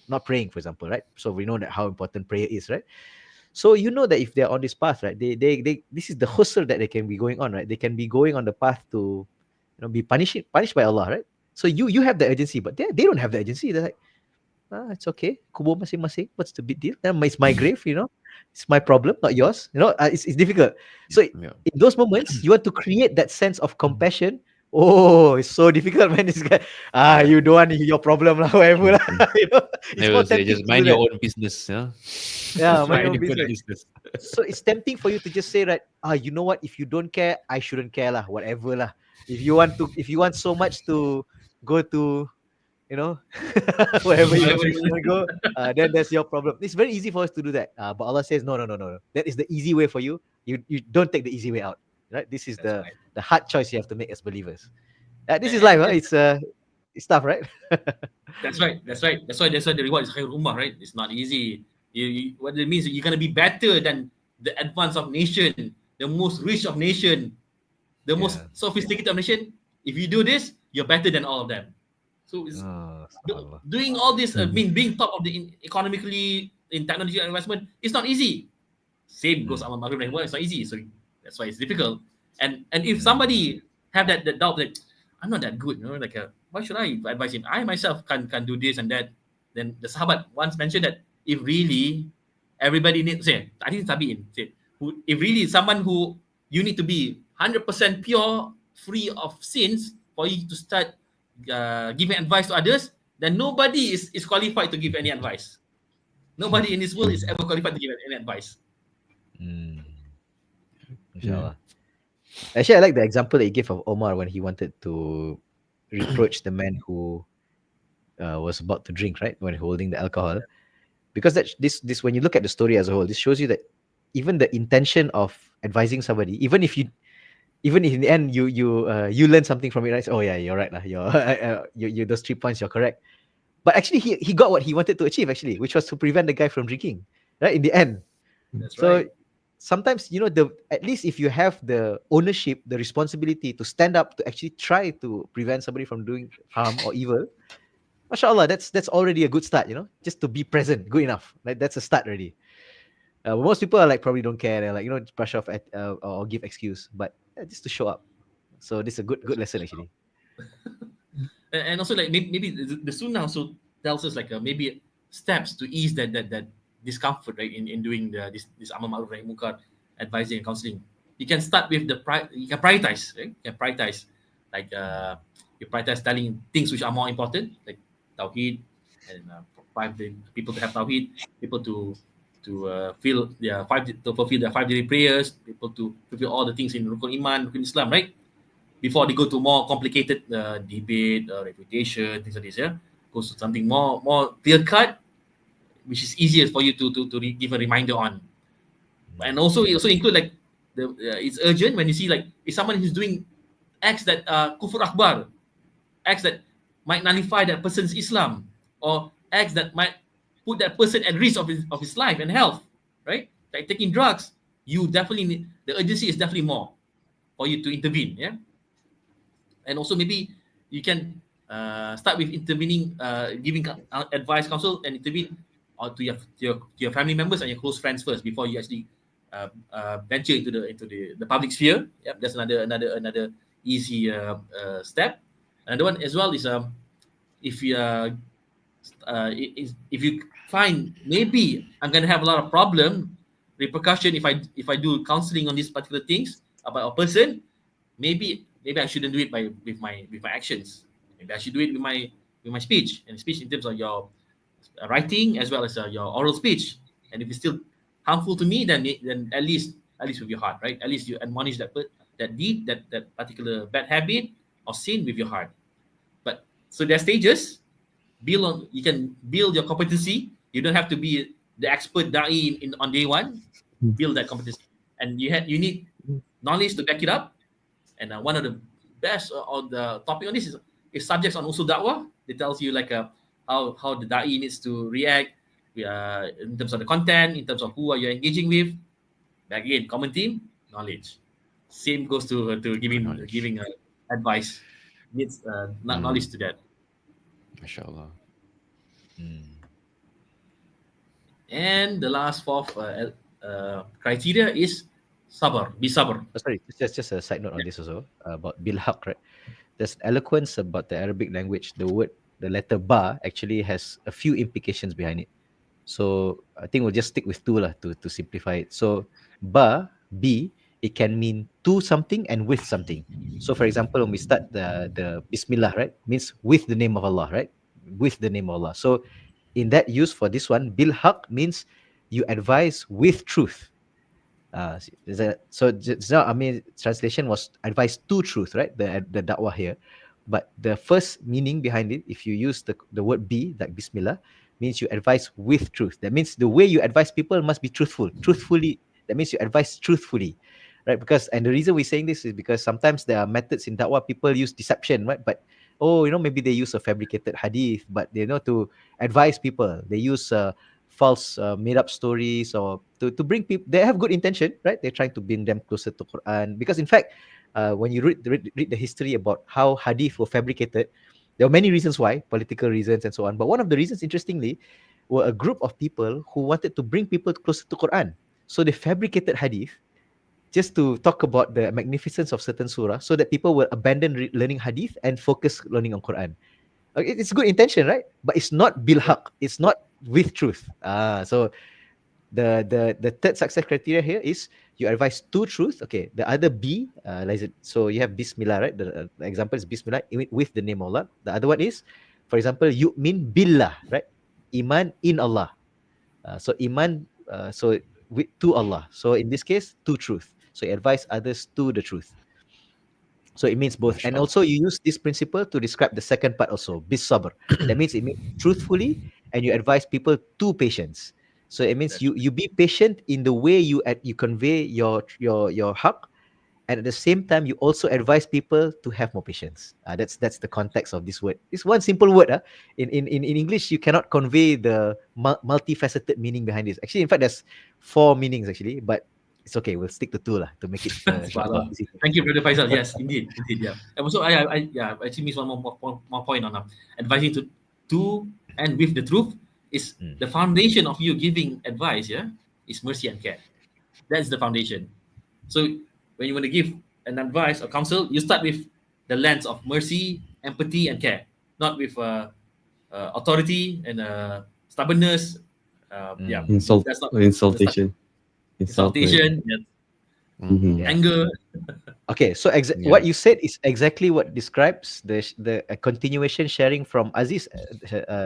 not praying, for example, right? So we know that how important prayer is, right? So you know that if they're on this path, right, they this is the hustle that they can be going on, right? They can be going on the path to, be punished by Allah, right? So you have the urgency, but they don't have the urgency. They're like, it's okay. Kubur masing-masing. What's the big deal? It's my grave, It's my problem, not yours. It's difficult. So Yeah. in those moments, you want to create that sense of compassion. Oh, it's so difficult, man. This guy, you don't want your problem, lah, whatever, lah. It's They more will say, tempting just to do mind your that. own business. Yeah. Yeah, That's mind right. your own business. So it's tempting for you to just say, right, you know what? If you don't care, I shouldn't care, lah. Whatever, lah. If you want so much to go to, wherever you Whatever want to go, then that's your problem. It's very easy for us to do that. But Allah says, no, no, no, no, no. That is the easy way for you. You don't take the easy way out. Right? This is That's the right. the hard choice you have to make as believers. This is life, huh? It's tough, right? That's right. That's right. That's why the reward is khairul ummah, right? It's not easy. What it means is you're gonna be better than the advance of nation, the most rich of nation, the most sophisticated of nation. If you do this, you're better than all of them. So it's Subhanallah. doing all this. Being top of the economically in technology and investment, it's not easy. Same goes on Maghrib and it's not easy. So that's why it's difficult. And if somebody have that doubt that I'm not that good, like why should I advise him? I myself can do this and that. Then the Sahabat once mentioned that if really everybody needs, say, I think Tabi'in said, if really someone who you need to be 100% pure, free of sins for you to start giving advice to others, then nobody is qualified to give any advice. Nobody in this world is ever qualified to give any advice. Inshallah. Actually, I like the example that you gave of Omar when he wanted to reproach the man who was about to drink, right? When holding the alcohol. Because this when you look at the story as a whole, this shows you that even the intention of advising somebody, even if in the end you learn something from it, right? Oh yeah, you're right lah. You those 3 points, you're correct. But actually, he got what he wanted to achieve, actually, which was to prevent the guy from drinking, right? In the end. That's So right. sometimes, at least if you have the ownership, the responsibility to stand up to actually try to prevent somebody from doing harm or evil, mashallah, that's already a good start, just to be present, good enough. Like that's a start already. Most people are like probably don't care, they're like, brush off or give excuse, but just to show up. So this is a good lesson, actually. And also like maybe the sunnah also tells us like maybe steps to ease that discomfort, right, in doing this amar ma'ruf nahi munkar advising and counseling. You can start with you can prioritize, right? You can prioritize like you prioritize telling things which are more important, like tawheed, and people to have tawheed, people to fulfill their 5 daily prayers, people to fulfill all the things in rukun iman, rukun Islam, right? Before they go to more complicated debate, reputation, things like this, goes to something more clear cut, which is easier for you to give a reminder on. And also it also include like it's urgent when you see like if someone who's doing acts that kufur akbar, acts that might nullify that person's Islam, or acts that might put that person at risk of his life and health, right? Like taking drugs, you definitely need, the urgency is definitely more for you to intervene, And also maybe you can start with intervening, giving advice, counsel, and intervene to your family members and your close friends first before you actually venture into the public sphere. Yep, that's another easy step. Another one as well is if you find maybe I'm gonna have a lot of repercussion if I do counseling on these particular things about a person, maybe I shouldn't do it with my actions. Maybe I should do it with my speech, and speech in terms of your writing as well as your oral speech. And if it's still harmful to me, then at least with your heart, right? At least you admonish that deed, that particular bad habit or sin with your heart. But so there are stages. You can build your competency. You don't have to be the expert da'i on day one. Build that competency, and you need knowledge to back it up. And one of the best on the topic on this is subjects on usul da'wah. It tells you like how the da'i needs to react in terms of the content, in terms of who are you engaging with. Back again, common theme, knowledge. Same goes to giving advice. needs knowledge to that. MashaAllah. And the last fourth criteria is sabr. Be sabr. Sorry, just a side note on this also about bil haq, right? There's eloquence about the Arabic language. The letter ba actually has a few implications behind it. So I think we'll just stick with two lah to simplify it. So b, it can mean to something and with something. So for example, when we start the Bismillah, right, means with the name of Allah, right? With the name of Allah. So in that use for this one, bil haq means you advise with truth. So just now, I mean, translation was advice to truth, right? The da'wah here. But the first meaning behind it, if you use the word be, like Bismillah, means you advise with truth. That means the way you advise people must be truthful. Truthfully, that means you advise truthfully, right? And the reason we're saying this is because sometimes there are methods in da'wah, people use deception, right? But maybe they use a fabricated hadith, but they know to advise people. They use false made up stories or to bring people. They have good intention, right? They're trying to bring them closer to Quran, because in fact when you read the history about how hadith were fabricated, there were many reasons why, political reasons and so on, but one of the reasons, interestingly, were a group of people who wanted to bring people closer to Quran. So they fabricated hadith just to talk about the magnificence of certain surah, so that people will abandon learning hadith and focus learning on Quran. It's good intention, right? But it's not bil haq. It's not with truth. So the third success criteria here is you advise to truth. Okay, the other B, so you have Bismillah, right? The example is Bismillah with the name of Allah. The other one is, for example, yu'min billah, right? Iman in Allah. So iman, to Allah. So in this case, to truth. So you advise others to the truth. So it means both. And also you use this principle to describe the second part also, bis sabr. That means it means truthfully, and you advise people to patience. So it means you be patient in the way you convey your haqq, and at the same time you also advise people to have more patience. That's the context of this word. It's one simple word. In English, you cannot convey the multifaceted meaning behind this. Actually, in fact, there's 4 meanings actually, but it's okay. We'll stick to 2 lah to make it easy. Thank you, Brother Faisal. Yes, indeed, yeah. And also, I actually missed one more point on advising to and with the truth is the foundation of you giving advice. Yeah, is mercy and care. That's the foundation. So when you want to give an advice or counsel, you start with the lens of mercy, empathy, and care, not with authority and stubbornness. Insultation. Insultation, yes. Anger. Okay, so what you said is exactly what describes the continuation sharing from Aziz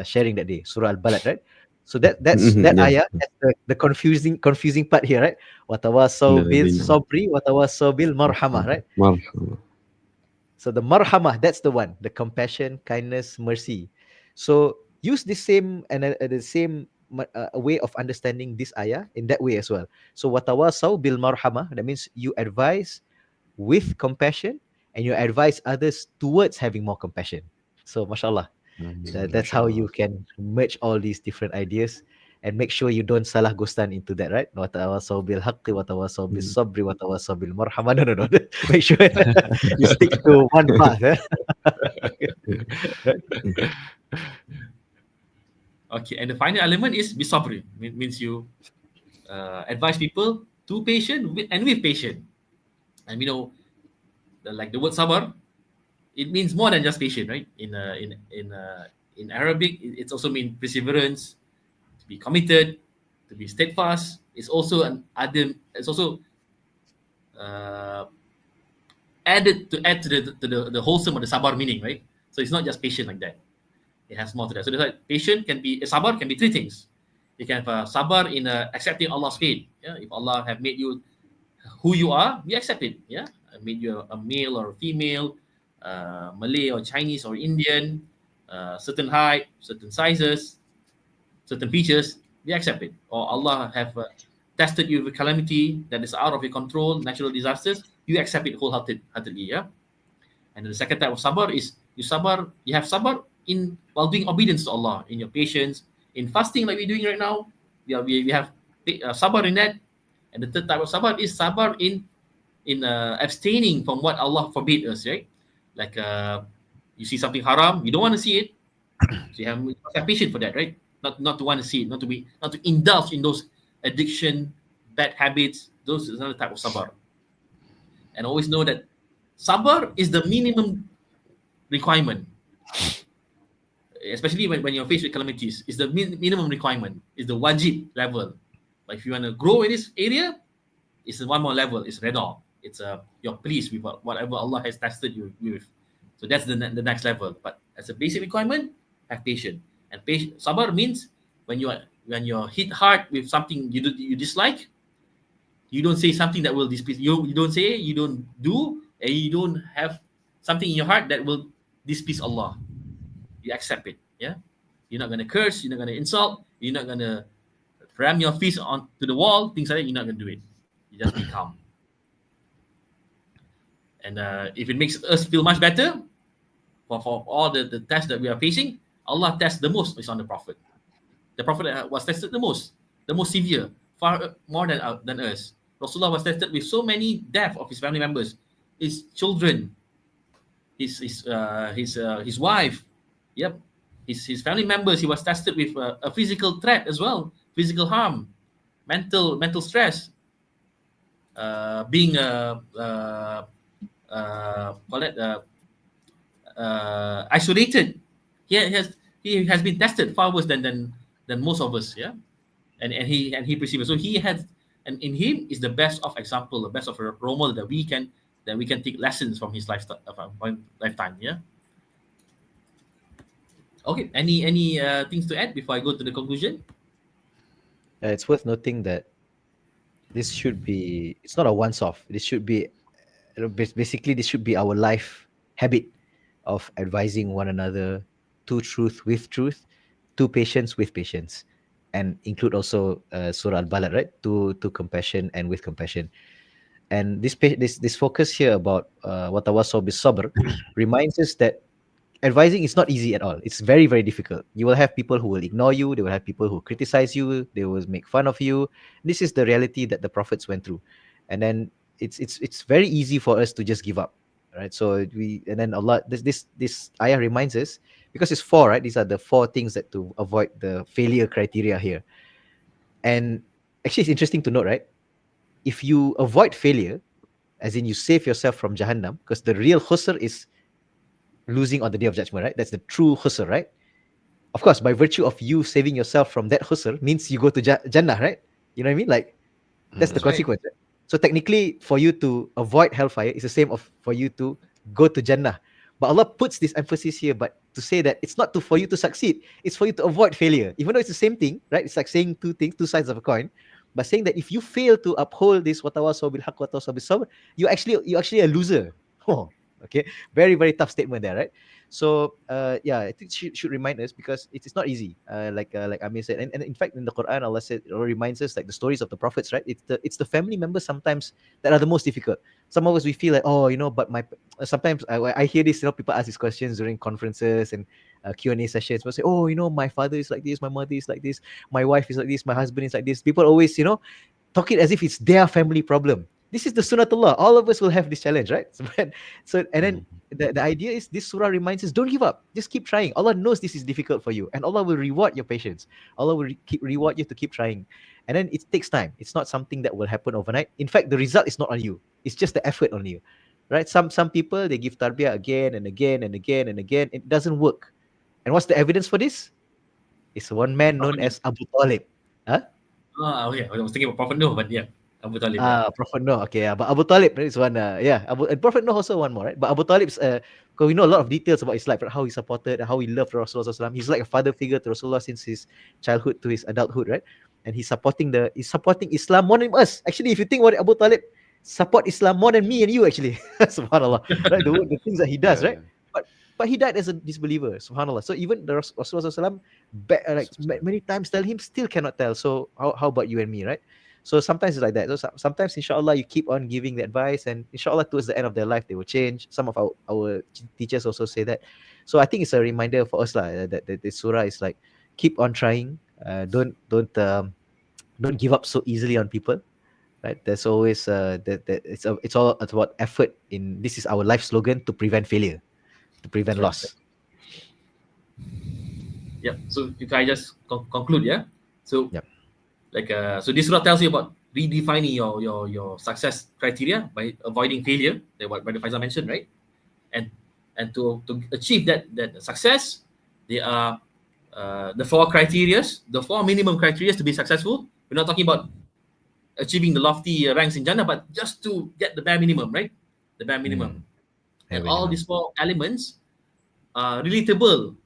sharing that day, Surah Al-Balad, right? So that's ayah, that's the confusing part here, right? Watawasaw bil sabri, watawasaw bil marhamah, right? Marhamah. So the marhamah, that's the one, the compassion, kindness, mercy. So use the same way of understanding this ayah in that way as well. So watawasaw bil marhamah, that means you advise with compassion and you advise others towards having more compassion. So mashallah, that's how you can merge all these different ideas and make sure you don't salah ghostan into that, right? Watawasaw bil haqqi, watawasaw bil sabri, watawasaw bil marhamah. No. Make sure you stick to one path. Okay, and the final element is bisabri. Means you advise people to patient and with patient. And we know, like the word sabar, it means more than just patient, right? In Arabic, it's also mean perseverance, to be committed, to be steadfast. It's also It's also add to the wholesome or the sabar meaning, right? So it's not just patient like that. It has more to that. So that's why patient sabar can be 3 things. You can have sabar in accepting Allah's fate. Yeah, if Allah have made you who you are, we accept it. Yeah, made you a male or a female, Malay or Chinese or Indian, certain height, certain sizes, certain features, we accept it. Or Allah have tested you with calamity that is out of your control, natural disasters, you accept it wholeheartedly. Yeah. And the second type of sabar is you have sabar while doing obedience to Allah, in your patience, in fasting like we're doing right now. We have sabar in that. And the third type of sabar is sabar in abstaining from what Allah forbid us, right? Like You see something haram, you don't want to see it. So you must have patience for that, right? Not to want to see it, not to indulge in those addiction, bad habits. Those is another type of sabar. And always know that sabar is the minimum requirement, especially when you're faced with calamities. Is the minimum requirement, is the wajib level. But if you want to grow in this area, it's one more level. It's reda. It's you're pleased with whatever Allah has tested you with. So that's the next level. But as a basic requirement, have patience. And sabar means when you're hit hard with something you dislike, you don't say something that will displease you. You don't say, you don't do, and you don't have something in your heart that will displease Allah. You accept it. Yeah, you're not gonna curse. You're not gonna insult. You're not gonna ram your fist onto the wall. Things like that. You're not gonna do it. You just be calm. And if it makes us feel much better for all the tests that we are facing, Allah tests the most is on the Prophet. The Prophet was tested the most severe, far more than us. Rasulullah was tested with so many death of his family members, his children, his wife, yep, his family members. He was tested with a physical threat as well, physical harm, mental stress, being isolated. He has been tested far worse than most of us. Yeah, and he perceived it. So he had, and in him is the best of example, the best of a role model that we can take lessons from his lifetime. Yeah. Okay. Any things to add before I go to the conclusion? It's worth noting that it's not a once-off. This should be, basically, this should be our life habit of advising one another to truth with truth, to patience with patience, and include also Surah Al-Balad, right? To compassion and with compassion. And this focus here about watawasaw bis sabr reminds us that advising is not easy at all. It's very, very difficult. You will have people who will ignore you. They will have people who criticize you. They will make fun of you. This is the reality that the prophets went through. And then it's very easy for us to just give up, right? So then Allah, this ayah reminds us, because it's 4, right? These are the 4 things that to avoid the failure criteria here. And actually, it's interesting to note, right? If you avoid failure, as in you save yourself from Jahannam, because the real khusr is losing on the day of judgment, right? That's the true khusr, right? Of course, by virtue of you saving yourself from that khusr means you go to Jannah, right? You know what I mean? Like, that's the consequence. Right? So technically, for you to avoid hellfire, it's the same for you to go to Jannah. But Allah puts this emphasis here, but to say that it's not for you to succeed, it's for you to avoid failure. Even though it's the same thing, right? It's like saying two sides of a coin. But saying that if you fail to uphold this watawasaw bil haqq watawasaw bis sabr, you're actually a loser. Oh, okay, very, very tough statement there, right? So yeah, I think should remind us, because it's not easy. Like Amir said, and in fact in the Quran, Allah said, it reminds us, like the stories of the prophets, right? It's the family members sometimes that are the most difficult. Some of us, we feel like, oh, but sometimes I hear this, people ask these questions during conferences and Q&A sessions. People say, oh, my father is like this, my mother is like this, my wife is like this, my husband is like this. People always, talk it as if it's their family problem. This is the sunnatullah. All of us will have this challenge, right? So and then the idea is, this surah reminds us, don't give up. Just keep trying. Allah knows this is difficult for you, and Allah will reward your patience. Allah will reward you to keep trying. And then it takes time. It's not something that will happen overnight. In fact, the result is not on you. It's just the effort on you, right? Some people, they give tarbiyah again and again and again and again. It doesn't work. And what's the evidence for this? It's one man known as Abu Talib. Huh? Okay. I was thinking about Prophet Noah, but yeah. Abu Talib. Prophet Noah. Okay, but Abu Talib is one. And Prophet Noah also one more, right? But Abu Talib's, because we know a lot of details about his life, right? How he supported, how he loved Rasulullah. He's like a father figure to Rasulullah since his childhood to his adulthood, right? And he's supporting Islam more than us. Actually, if you think about it, Abu Talib support Islam more than me and you, actually. Subhanallah, right? The things that he does, right? But he died as a disbeliever, subhanallah. So even the Rasulullah many times tell him, still cannot tell. So how about you and me, right? So sometimes it's like that. So sometimes, inshallah, you keep on giving the advice, and inshallah, towards the end of their life, they will change. Some of our teachers also say that. So I think it's a reminder for us that the surah is like, keep on trying. Don't give up so easily on people, right? There's always that it's all about effort. This is our life slogan, to prevent failure. to prevent loss. Yep. So if I just conclude, yeah. So Yep. so this surah tells you about redefining your success criteria by avoiding failure. That what Brother Faisal mentioned, right? And to achieve that success, there are the four minimum criteria to be successful. We're not talking about achieving the lofty ranks in Jannah, but just to get the bare minimum, right? The bare minimum. And all these four elements are relatable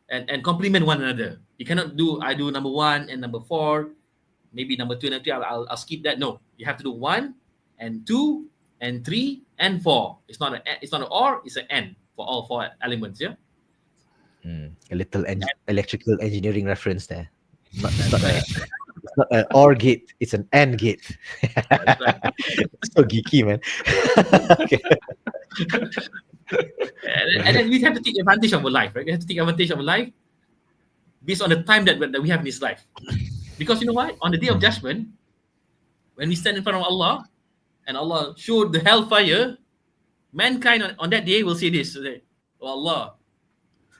and complement one another. You cannot I do number 1 and number 4, maybe number 2 and 3. I'll skip that. No, you have to do 1 and 2 and 3 and 4. It's not an or, it's an and for all 4 elements. Yeah. A little electrical engineering reference there. It's not an OR gate, it's an AND gate. That's right. So geeky, man. Okay. And then we have to take advantage of our life, right? We have to take advantage of our life based on the time that we have in this life. Because you know what? On the day of judgment, when we stand in front of Allah, and Allah showed the hellfire, mankind on that day will say this: "Oh Allah,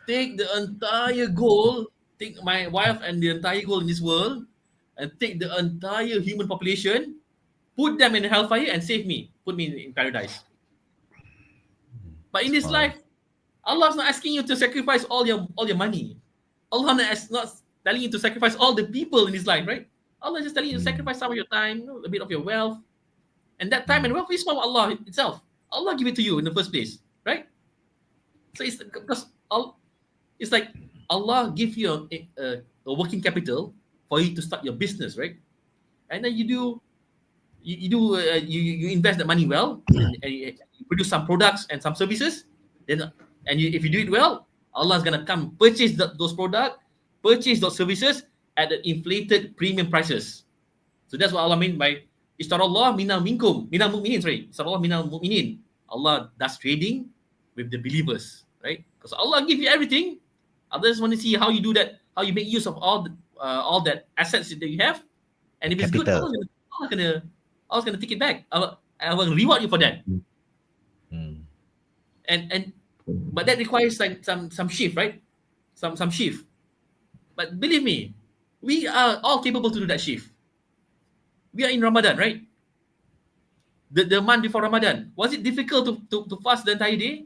take the entire gold, take my wife and the entire gold in this world, and take the entire human population, put them in the hellfire and save me, put me in paradise." But in this life, Allah is not asking you to sacrifice all your money. Allah is not telling you to sacrifice all the people in this life, right? Allah is just telling you to sacrifice some of your time, a bit of your wealth. And that time and wealth is from Allah itself. Allah give it to you in the first place, right? So it's because it's like Allah give you a working capital for you to start your business, right? And then you invest the money well, and you produce some products and some services. Then if you do it well, Allah is gonna come purchase those products, purchase those services at the inflated premium prices. So that's what Allah mean by Istarallah minal mu'minin, sorry. Istarallah minal mu'minin. Allah does trading with the believers, right? Because Allah give you everything. Others want to see how you do that, how you make use of all that assets that you have. And if it's good, Allah's gonna take it back. I will reward you for that. But that requires like some shift, right? Some shift. But believe me, we are all capable to do that shift. We are in Ramadan, right? The month before Ramadan. Was it difficult to fast the entire day?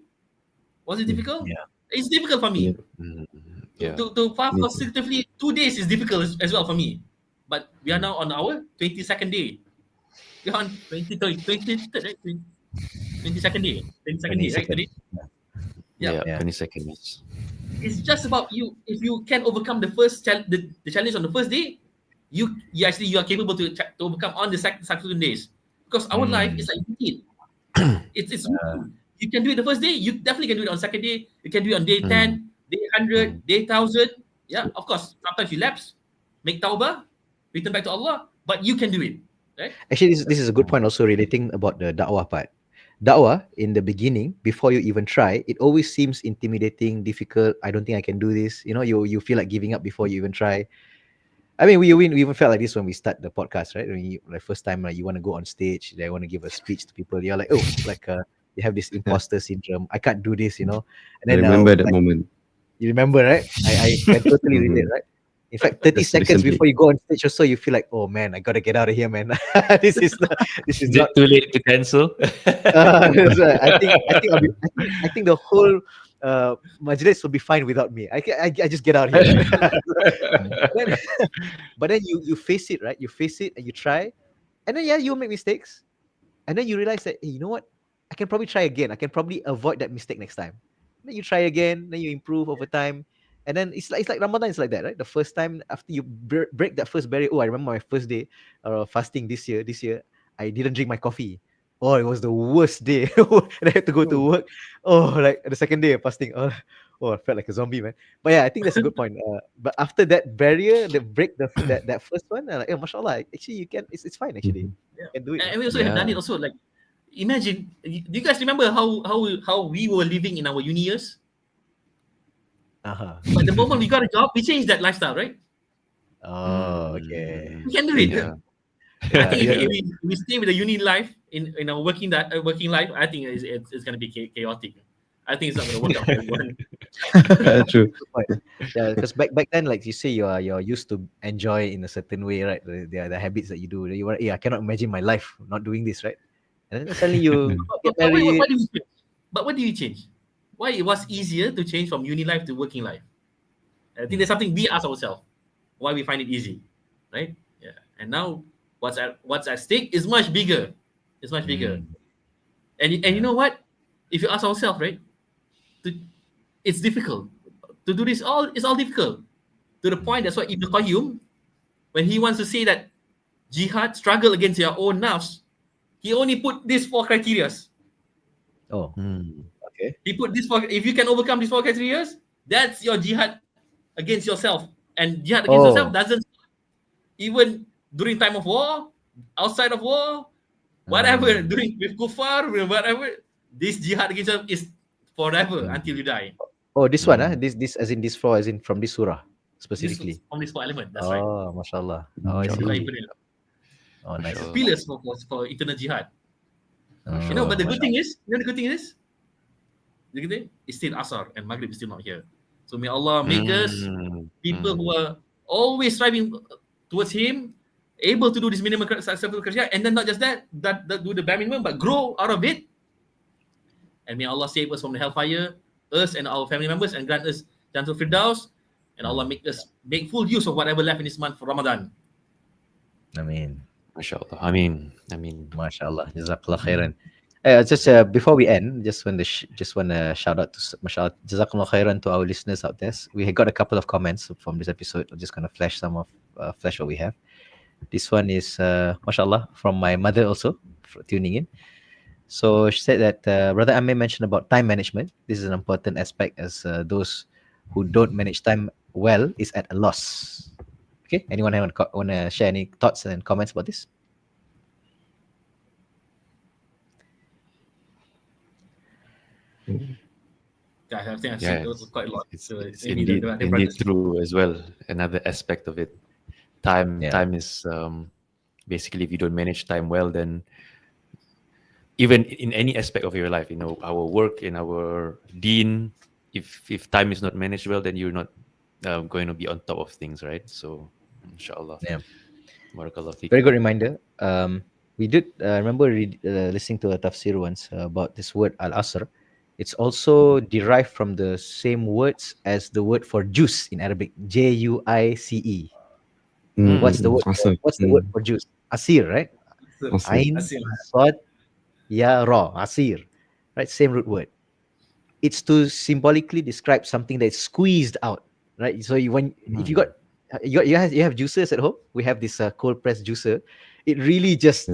Was it difficult? Yeah. It's difficult for me. Yeah. To fast consecutively 2 days is difficult as well for me. But we are now on our 22nd day. We are on 22nd day. 22nd day, right? Today? Yeah, Yeah. 20 seconds. It's just about you. If you can overcome the first the challenge on the first day, you are capable to overcome on the subsequent days. Because our life is like routine. It's routine. You can do it the first day. You definitely can do it on second day. You can do it on day 10, day 100, day 1,000. Yeah, of course. Sometimes you lapse, make tawbah, return back to Allah, but you can do it. Right? Actually, this is a good point also relating about the da'wah part. Da'wah, in the beginning, before you even try, it always seems intimidating, difficult. I don't think I can do this. You know, you feel like giving up before you even try. I mean, we even felt like this when we start the podcast, right? When first time you want to go on stage, they want to give a speech to people. You're like, oh, like you have this imposter syndrome. I can't do this, you know. And I then remember that moment. You remember, right? I can totally relate, right? In fact, 30 seconds recently. before you go on stage or so, you feel like, oh man, I gotta get out of here, man. This is Is not. it too late to cancel? That's right. I think the whole majlis will be fine without me. I just get out of here. but then you face it, right? You face it and you try, and then you'll make mistakes, and then you realize that, hey, you know what? I can probably try again. I can probably avoid that mistake next time. Then you try again, then you improve over time. And then it's like Ramadan is like that, right? The first time after you break that first barrier. Oh, I remember my first day fasting this year. I didn't drink my coffee. Oh, it was the worst day. And I had to go to work. Oh, like the second day of fasting. Oh, I felt like a zombie, man. But yeah, I think that's a good point. But after that barrier, that first one, like, oh, mashallah, actually you can. It's fine actually. You can do it. And we also have done it also. Like, imagine. Do you guys remember how we were living in our uni years? But the moment we got a job, we changed that lifestyle, right? Oh, okay. We can do it. Yeah. I think if we stay with the uni life in our working life, I think it's going to be chaotic. I think it's not going to work out for everyone. True. Good point. Yeah, because back then, like you say, you're used to enjoy in a certain way, right? The habits that you do. You were, I cannot imagine my life not doing this, right? And then suddenly you get But why married. do we change? But what do you change? Why it was easier to change from uni life to working life? I think there's something we ask ourselves why we find it easy, right? Yeah. And now what's at stake is much bigger. It's much bigger. And you know what? If you ask ourselves, right, to, it's difficult to do this. It's all difficult to the point. That's why Ibn Qayyim, when he wants to say that jihad, struggle against your own nafs, he only put these 4 criteria. Oh, okay. He put this 4. If you can overcome these 4 criteria, that's your jihad against yourself. And jihad against yourself doesn't even during time of war, outside of war, whatever, during with kuffar, whatever. This jihad against yourself is forever until you die. Oh, this one, this as in this 4, as in from this surah specifically. This, from this 4 element, that's right. Oh, mashallah. Oh, I see. Oh, nice. The pillars for eternal jihad. Oh, But the good mashallah. thing is, the good thing is, it's still Asr and Maghrib is still not here. So may Allah make us people who are always striving towards Him, able to do this minimum acceptable criteria, and then not just that do the bare minimum, but grow out of it. And may Allah save us from the hellfire, us and our family members, and grant us Jannatul Firdaus, and Allah make us make full use of whatever left in this month for Ramadan. Ameen. MashaAllah. Ameen. Mashallah. Jazakallah khairan. Just before we end, just want to shout out to mashallah, Jazakallah khairan to our listeners out there. We got a couple of comments from this episode. I'm just gonna flash what we have. This one is mashallah from my mother also for tuning in. So she said that Brother Amir mentioned about time management. This is an important aspect, as those who don't manage time well is at a loss. Okay, anyone want to share any thoughts and comments about this? I think I've seen those quite a lot. It's, So it's maybe indeed true as well. Another aspect of it. Time is basically, if you don't manage time well, then even in any aspect of your life, our work, in our deen, if time is not managed well, then you're not going to be on top of things, right? So inshallah. Barakallah feek. Very good reminder. We did remember listening to a tafsir once about this word Al-Asr. It's also derived from the same words as the word for juice in Arabic, Juice. What's the word? What's the word for juice? Asir, right? Ain, Sad, Ya, Ra, Asir. Right? Same root word. It's to symbolically describe something that's squeezed out, right? So if you have juicers at home, we have this cold press juicer. It really just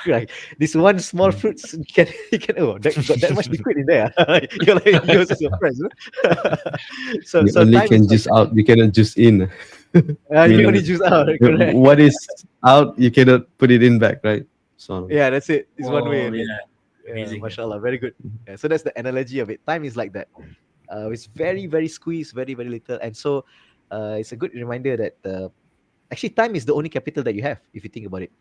like this one small fruits can got that much liquid in there. You're so surprised. So You only can juice out, you cannot juice in. You only juice out. Correct. What is out, you cannot put it in back, right? So Yeah, that's it. It's one way. Amazing. Mashallah, very good. Yeah, so that's the analogy of it. Time is like that. It's very, very squeezed, very, very little. And so it's a good reminder that actually time is the only capital that you have, if you think about it.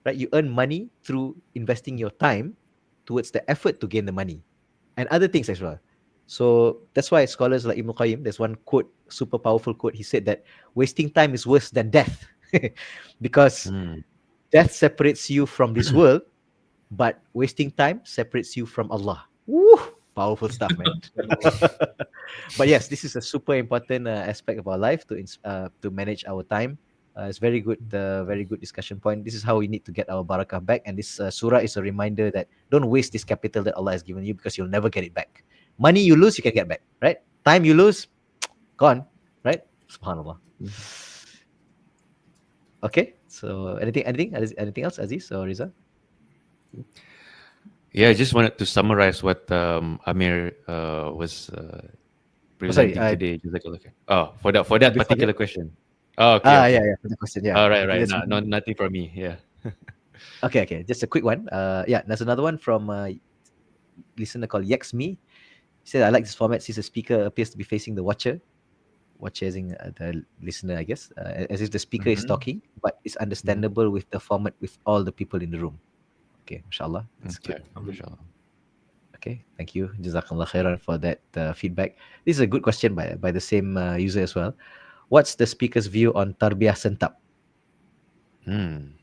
Right? You earn money through investing your time towards the effort to gain the money and other things as well. So that's why scholars like Ibn Qayyim, there's one quote, super powerful quote. He said that wasting time is worse than death because death separates you from this world, but wasting time separates you from Allah. Woo! Powerful stuff, man. But yes, this is a super important aspect of our life to manage our time. It's very good discussion point. This is how we need to get our barakah back. And this surah is a reminder that don't waste this capital that Allah has given you, because you'll never get it back. Money you lose, you can get back, right? Time you lose, gone, right? Subhanallah. Okay. So anything else, Aziz or Riza? Yeah, I just wanted to summarize what Amir was presenting today. Oh, for that particular question. Oh, okay. Yeah, for the question. Yeah. All right. No, nothing for me. Yeah. Okay. Just a quick one. There's another one from listener called Yexme. He said, I like this format since the speaker appears to be facing the watcher. Watcher as in the listener, I guess, as if the speaker is talking, but it's understandable with the format with all the people in the room. Okay, mashallah. That's good. Mashallah. Okay, thank you. Jazakallah khairan for that feedback. This is a good question by the same user as well. What's the speaker's view on tarbiyah sentap? Hmm.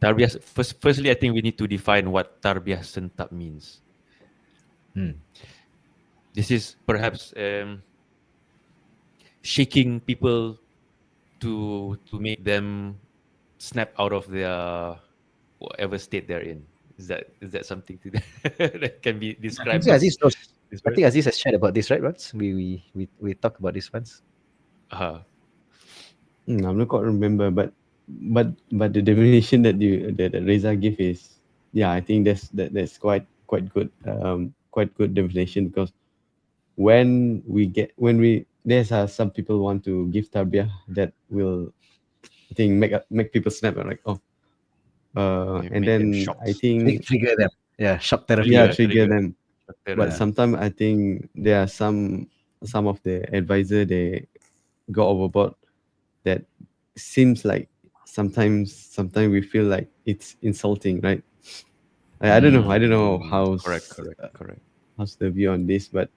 Tarbiyah. Firstly, I think we need to define what tarbiyah sentap means. This is perhaps shaking people to make them snap out of their whatever state they're in. Is that something to that can be I described think as Aziz knows. this I word? think Aziz has shared about this, right? Once we talked about this once. Uh, I'm not quite remember, but the definition that Reza give is, yeah, I think that's quite good, quite good definition, because when we there's some people want to give tarbiyah that will, I think, make people snap and like, oh, and make them then I shocked. think, Trigger them. Yeah, shock therapy, yeah, right? trigger Trigger. them. But Yeah. sometimes I think there are some of the advisor, they go overboard, that seems like sometimes we feel like it's insulting, right? I don't know Correct. Correct. how's the view on this, but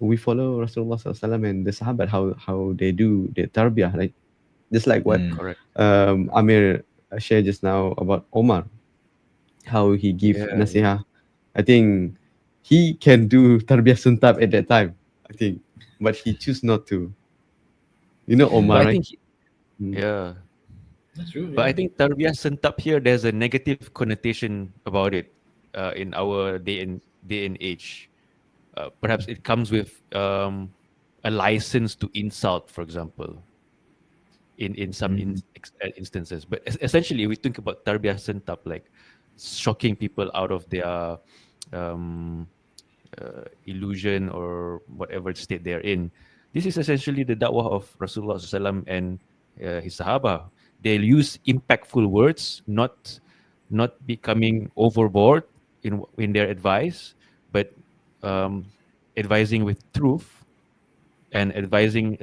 we follow Rasulullah SAW and the Sahabah, how they do the tarbiyah, right? Just like what Correct. Amir shared just now about Omar, how he give Yeah. nasihah. I think he can do tarbiyah suntab at that time, I think, but he choose not to. You know But Omar, I right? think yeah. That's true. But I Yeah. think tarbiyah sentap here, there's a negative connotation about it in our day and age. Perhaps it comes with a license to insult, for example, in some instances. But essentially, we think about tarbiyah sentap like shocking people out of their um, illusion or whatever state they're in. This is essentially the da'wah of Rasulullah SAW and his Sahaba. They'll use impactful words, not becoming overboard in their advice, but um, advising with truth and advising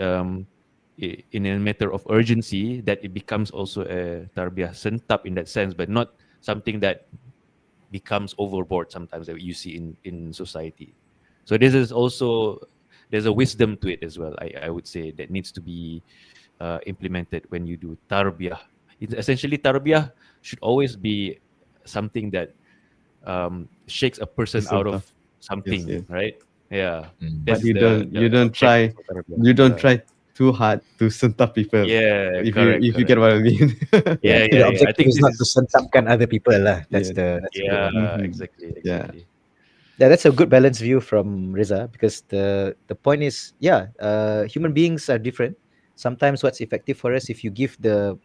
in a matter of urgency, that it becomes also a tarbiyah sentap in that sense, but not something that becomes overboard sometimes that you see in society. So this is also, there's a wisdom to it as well. I would say that needs to be implemented when you do tarbiyah. Essentially, tarbiyah should always be something that shakes a person It's out of suntap. Yes, something, yes. right? Yeah, But that's the you don't objective try of tarbiyah. you don't try too hard to suntap people. Yeah, If you get correct. what I mean. Yeah. Yeah, So the I objective think is this not to is sentapkan other people lah. Yes. That's a good one. yeah, Mhm. exactly, Yeah. exactly. Yeah, that's a good balanced view from Riza, because the point is, yeah, human beings are different. Sometimes what's effective for us, if you give the,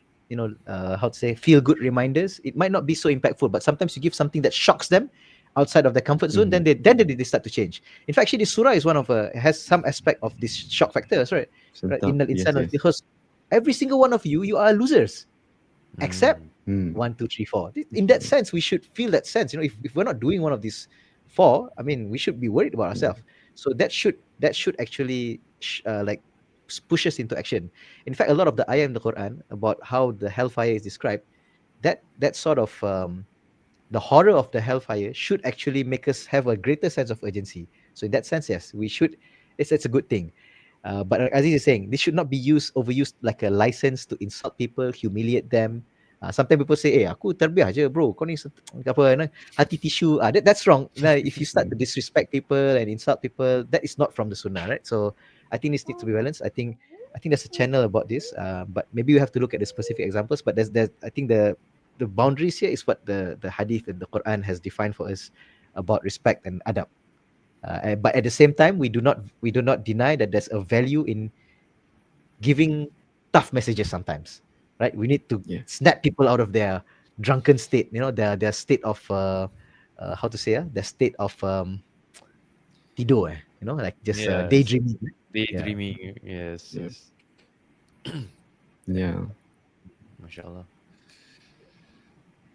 how to say, feel good reminders, it might not be so impactful, but sometimes you give something that shocks them outside of their comfort zone, then they start to change. In fact, actually, this surah is one of has some aspect of this shock factors, right? Right, Suntap. Yes, yes. because every single one of you are losers, except Mm, 1, 2, 3, 4. In that sense, we should feel that sense. If we're not doing one of these four, I mean, we should be worried about ourselves. So that should actually like push us into action. In fact, a lot of the ayah in the Quran about how the hellfire is described, that sort of the horror of the hellfire should actually make us have a greater sense of urgency. So in that sense, yes, we should. It's a good thing. But as he is saying, this should not be overused like a license to insult people, humiliate them. Sometimes people say, aku terbiah je bro, kau ni apa, hati tisu. That's wrong. If you start to disrespect people and insult people, that is not from the sunnah, right? So I think this needs to be balanced. I think there's a channel about this, but maybe we have to look at the specific examples. But there's I think the boundaries here is what the hadith and the Quran has defined for us about respect and adab. But at the same time, we do not deny that there's a value in giving tough messages sometimes, right? We need to Yeah. snap people out of their drunken state, their state of how to say, their state of tidur, like just yes, daydreaming. Yeah. daydreaming. Yes, Yeah. yes. Yeah. Mashallah.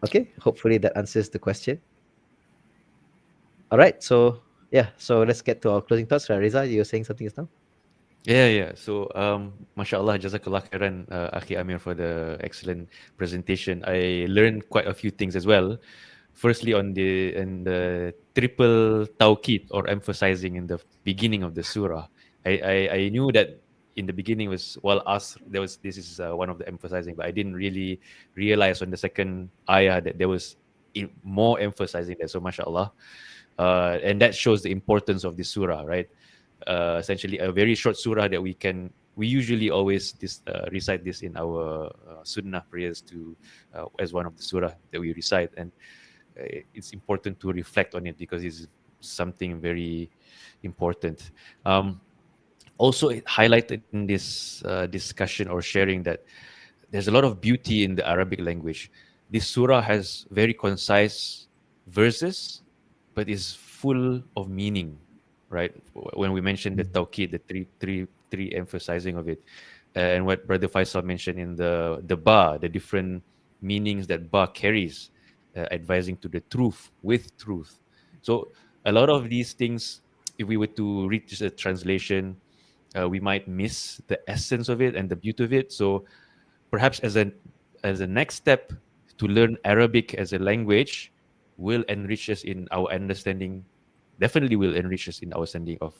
Okay. Hopefully that answers the question. All right. So yeah. So let's get to our closing thoughts. Reza, you were saying something just now. Yeah. So, mashallah, jazakallah khairan, Akhi Amir, for the excellent presentation. I learned quite a few things as well. Firstly, on the triple tawqid, or emphasizing in the beginning of the surah. I knew that in the beginning was, well, us, there was, this is one of the emphasizing, but I didn't really realize on the second ayah that there was more emphasizing there. So mashallah, and that shows the importance of this surah, right? Essentially a very short surah that we usually always recite this in our sunnah prayers to as one of the surah that we recite. And it's important to reflect on it because it's something very important. Also, it highlighted in this discussion or sharing that there's a lot of beauty in the Arabic language. This surah has very concise verses, but is full of meaning, right? When we mentioned the tawqid, the three emphasizing of it, and what Brother Faisal mentioned in the ba, the different meanings that ba carries, advising to the truth with truth. So a lot of these things, if we were to read just a translation, we might miss the essence of it and the beauty of it. So perhaps as a next step to learn Arabic as a language will enrich us in our understanding. Definitely will enrich us in our understanding of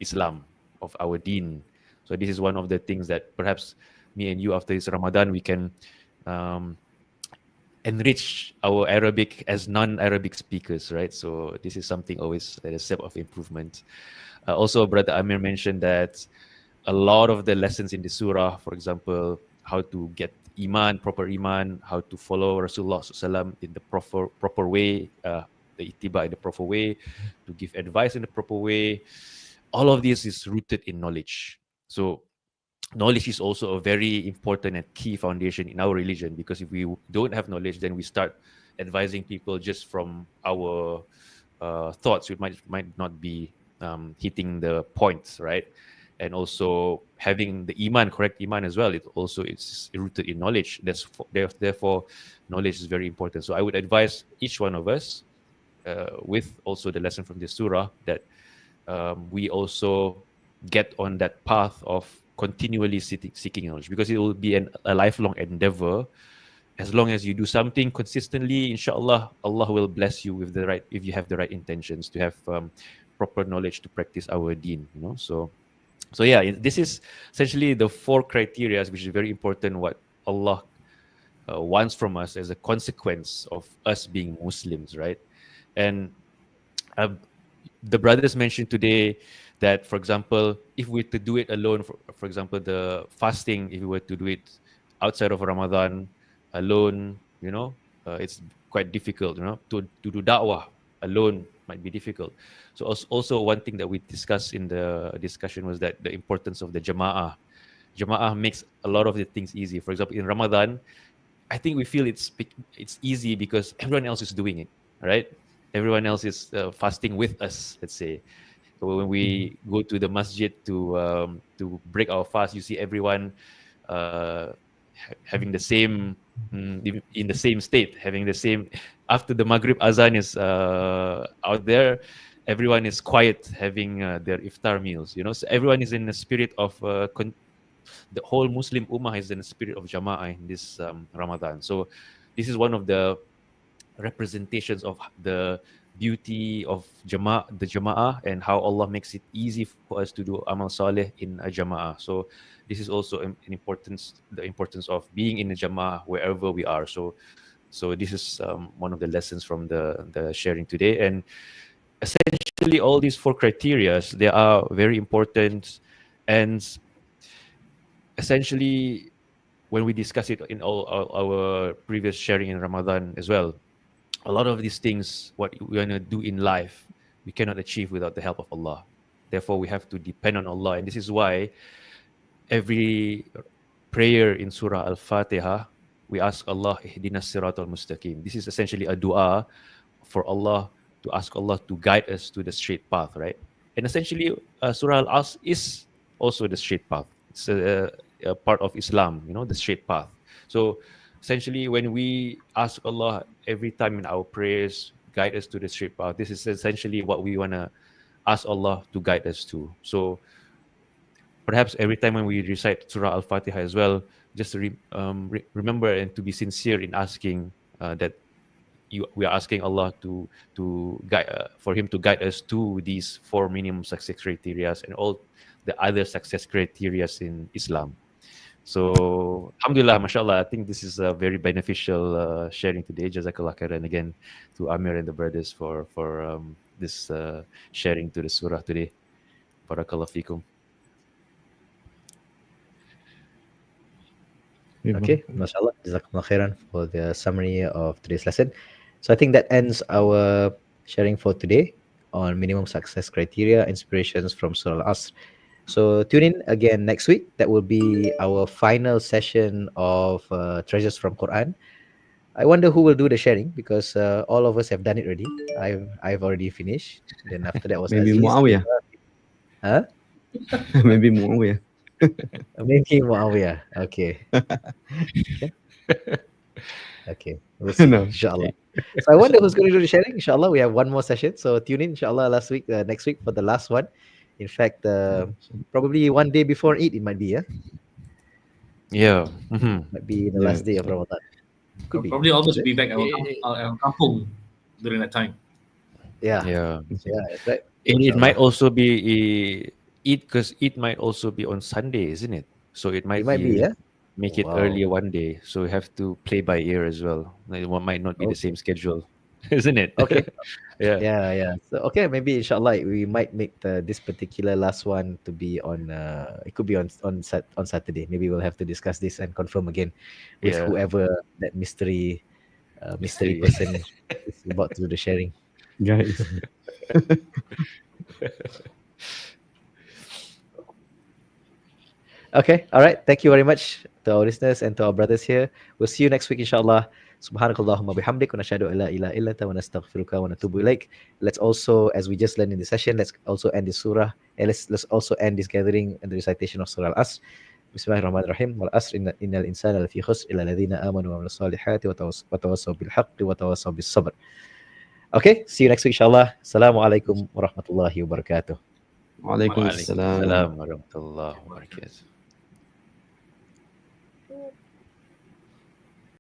Islam, of our Deen. So this is one of the things that perhaps me and you after this Ramadan we can um, enrich our Arabic as non-Arabic speakers, right? So this is something always a step of improvement. Also, Brother Amir mentioned that a lot of the lessons in the surah, for example, how to get proper iman, how to follow Rasulullah SAW in the proper way, the itiba in the proper way, to give advice in the proper way. All of this is rooted in knowledge. So knowledge is also a very important and key foundation in our religion, because if we don't have knowledge, then we start advising people just from our thoughts. It might not be hitting the points, right? And also having the iman, correct iman as well. It also is rooted in knowledge. Therefore, knowledge is very important. So I would advise each one of us, with also the lesson from the surah, that we also get on that path of continually seeking knowledge, because it will be a lifelong endeavor. As long as you do something consistently, inshallah, Allah will bless you with the right, if you have the right intentions to have proper knowledge to practice our deen, so yeah, this is essentially the 4 criteria, which is very important, what Allah wants from us as a consequence of us being Muslims, right? And uh, the brothers mentioned today that, for example, if we were to do it alone, for example, the fasting, if we were to do it outside of Ramadan alone, it's quite difficult, to do da'wah alone might be difficult. So also one thing that we discussed in the discussion was that the importance of the jama'ah makes a lot of the things easy. For example, in Ramadan, I think we feel it's easy because everyone else is doing it, right? Everyone else is fasting with us, let's say. So when we go to the masjid to break our fast, you see everyone having the same, in the same state, having the same. After the Maghrib azan is out there, everyone is quiet, having their iftar meals. So everyone is in the spirit of the whole Muslim ummah is in the spirit of jama'ah in this Ramadan. So this is one of the representations of the beauty of the jama'ah, and how Allah makes it easy for us to do amal saleh in a jama'ah. So this is also the importance of being in a jama'ah wherever we are. So this is one of the lessons from the sharing today. And essentially all these 4 criteria, they are very important. And essentially when we discuss it in all our previous sharing in Ramadan as well, a lot of these things, what we want to do in life, we cannot achieve without the help of Allah. Therefore, we have to depend on Allah. And this is why every prayer in Surah Al-Fatiha, we ask Allah, Ihdinas Siratal Mustaqim. This is essentially a dua for Allah, to ask Allah to guide us to the straight path, right? And essentially, Surah Al-Asr is also the straight path. It's a part of Islam, the straight path. So essentially, when we ask Allah every time in our prayers, guide us to the straight path, this is essentially what we want to ask Allah to guide us to. So perhaps every time when we recite Surah Al-Fatiha as well, just to remember and to be sincere in asking that we are asking Allah to guide for Him to guide us to these four minimum success criteria and all the other success criteria in Islam. So, alhamdulillah, mashallah, I think this is a very beneficial sharing today. Jazakallah khairan again to Amir and the brothers for this sharing to the surah today. Barakallah fikum. Okay, mashallah, jazakumullah khairan for the summary of today's lesson. So I think that ends our sharing for today on minimum success criteria, inspirations from Surah Al-Asr. So tune in again next week. That will be our final session of Treasures from Quran. I wonder who will do the sharing because all of us have done it already. I've already finished. Then after that was Maybe Aziz. Muawiyah. Huh? Maybe Muawiyah. Maybe Muawiyah. Okay. Okay. Okay. We'll see. No. Inshallah. So I wonder who's going to do the sharing. Inshallah, we have one more session. So tune in, inshallah, next week for the last one. In fact, probably one day before Eid, it might be, yeah? Yeah. Mhm. Might be the last day of Ramadan. Could be. Probably almost Is it? be back at our kampung during that time. Yeah. Yeah. Yeah, that's right. It might also be Eid because it might also be on Sunday, isn't it? So it might It might be, yeah? make it Wow. earlier one day. So we have to play by ear as well. Like, one might not be the Okay. same schedule, isn't it? Okay. Yeah. Yeah. So okay, maybe inshallah we might make this particular last one to be on. It could be on Saturday. Maybe we'll have to discuss this and confirm again with Yeah. whoever that mystery Mystery. person is about to do the sharing. Guys. Okay, all right. Thank you very much to our listeners and to our brothers here. We'll see you next week, inshallah. Subhanakallahumma bihamdik wa nashhadu an la ilaha illa anta wa nastaghfiruka wa natubu ilaik. Let's also, as we just learned in the session, let's also end this surah. And let's also end this gathering and the recitation of Surah Al-Asr. Bismillahirrahmanirrahim. Wal asr innal insana lafi khusr illa alladhina amanu wa amilus salihati wa tawassaw bil haqqi wa tawassaw bis sabr. Okay, see you next week, inshallah. Assalamualaikum warahmatullahi wabarakatuh. Waalaikumsalam. Waalaikumsalam warahmatullahi wabarakatuh.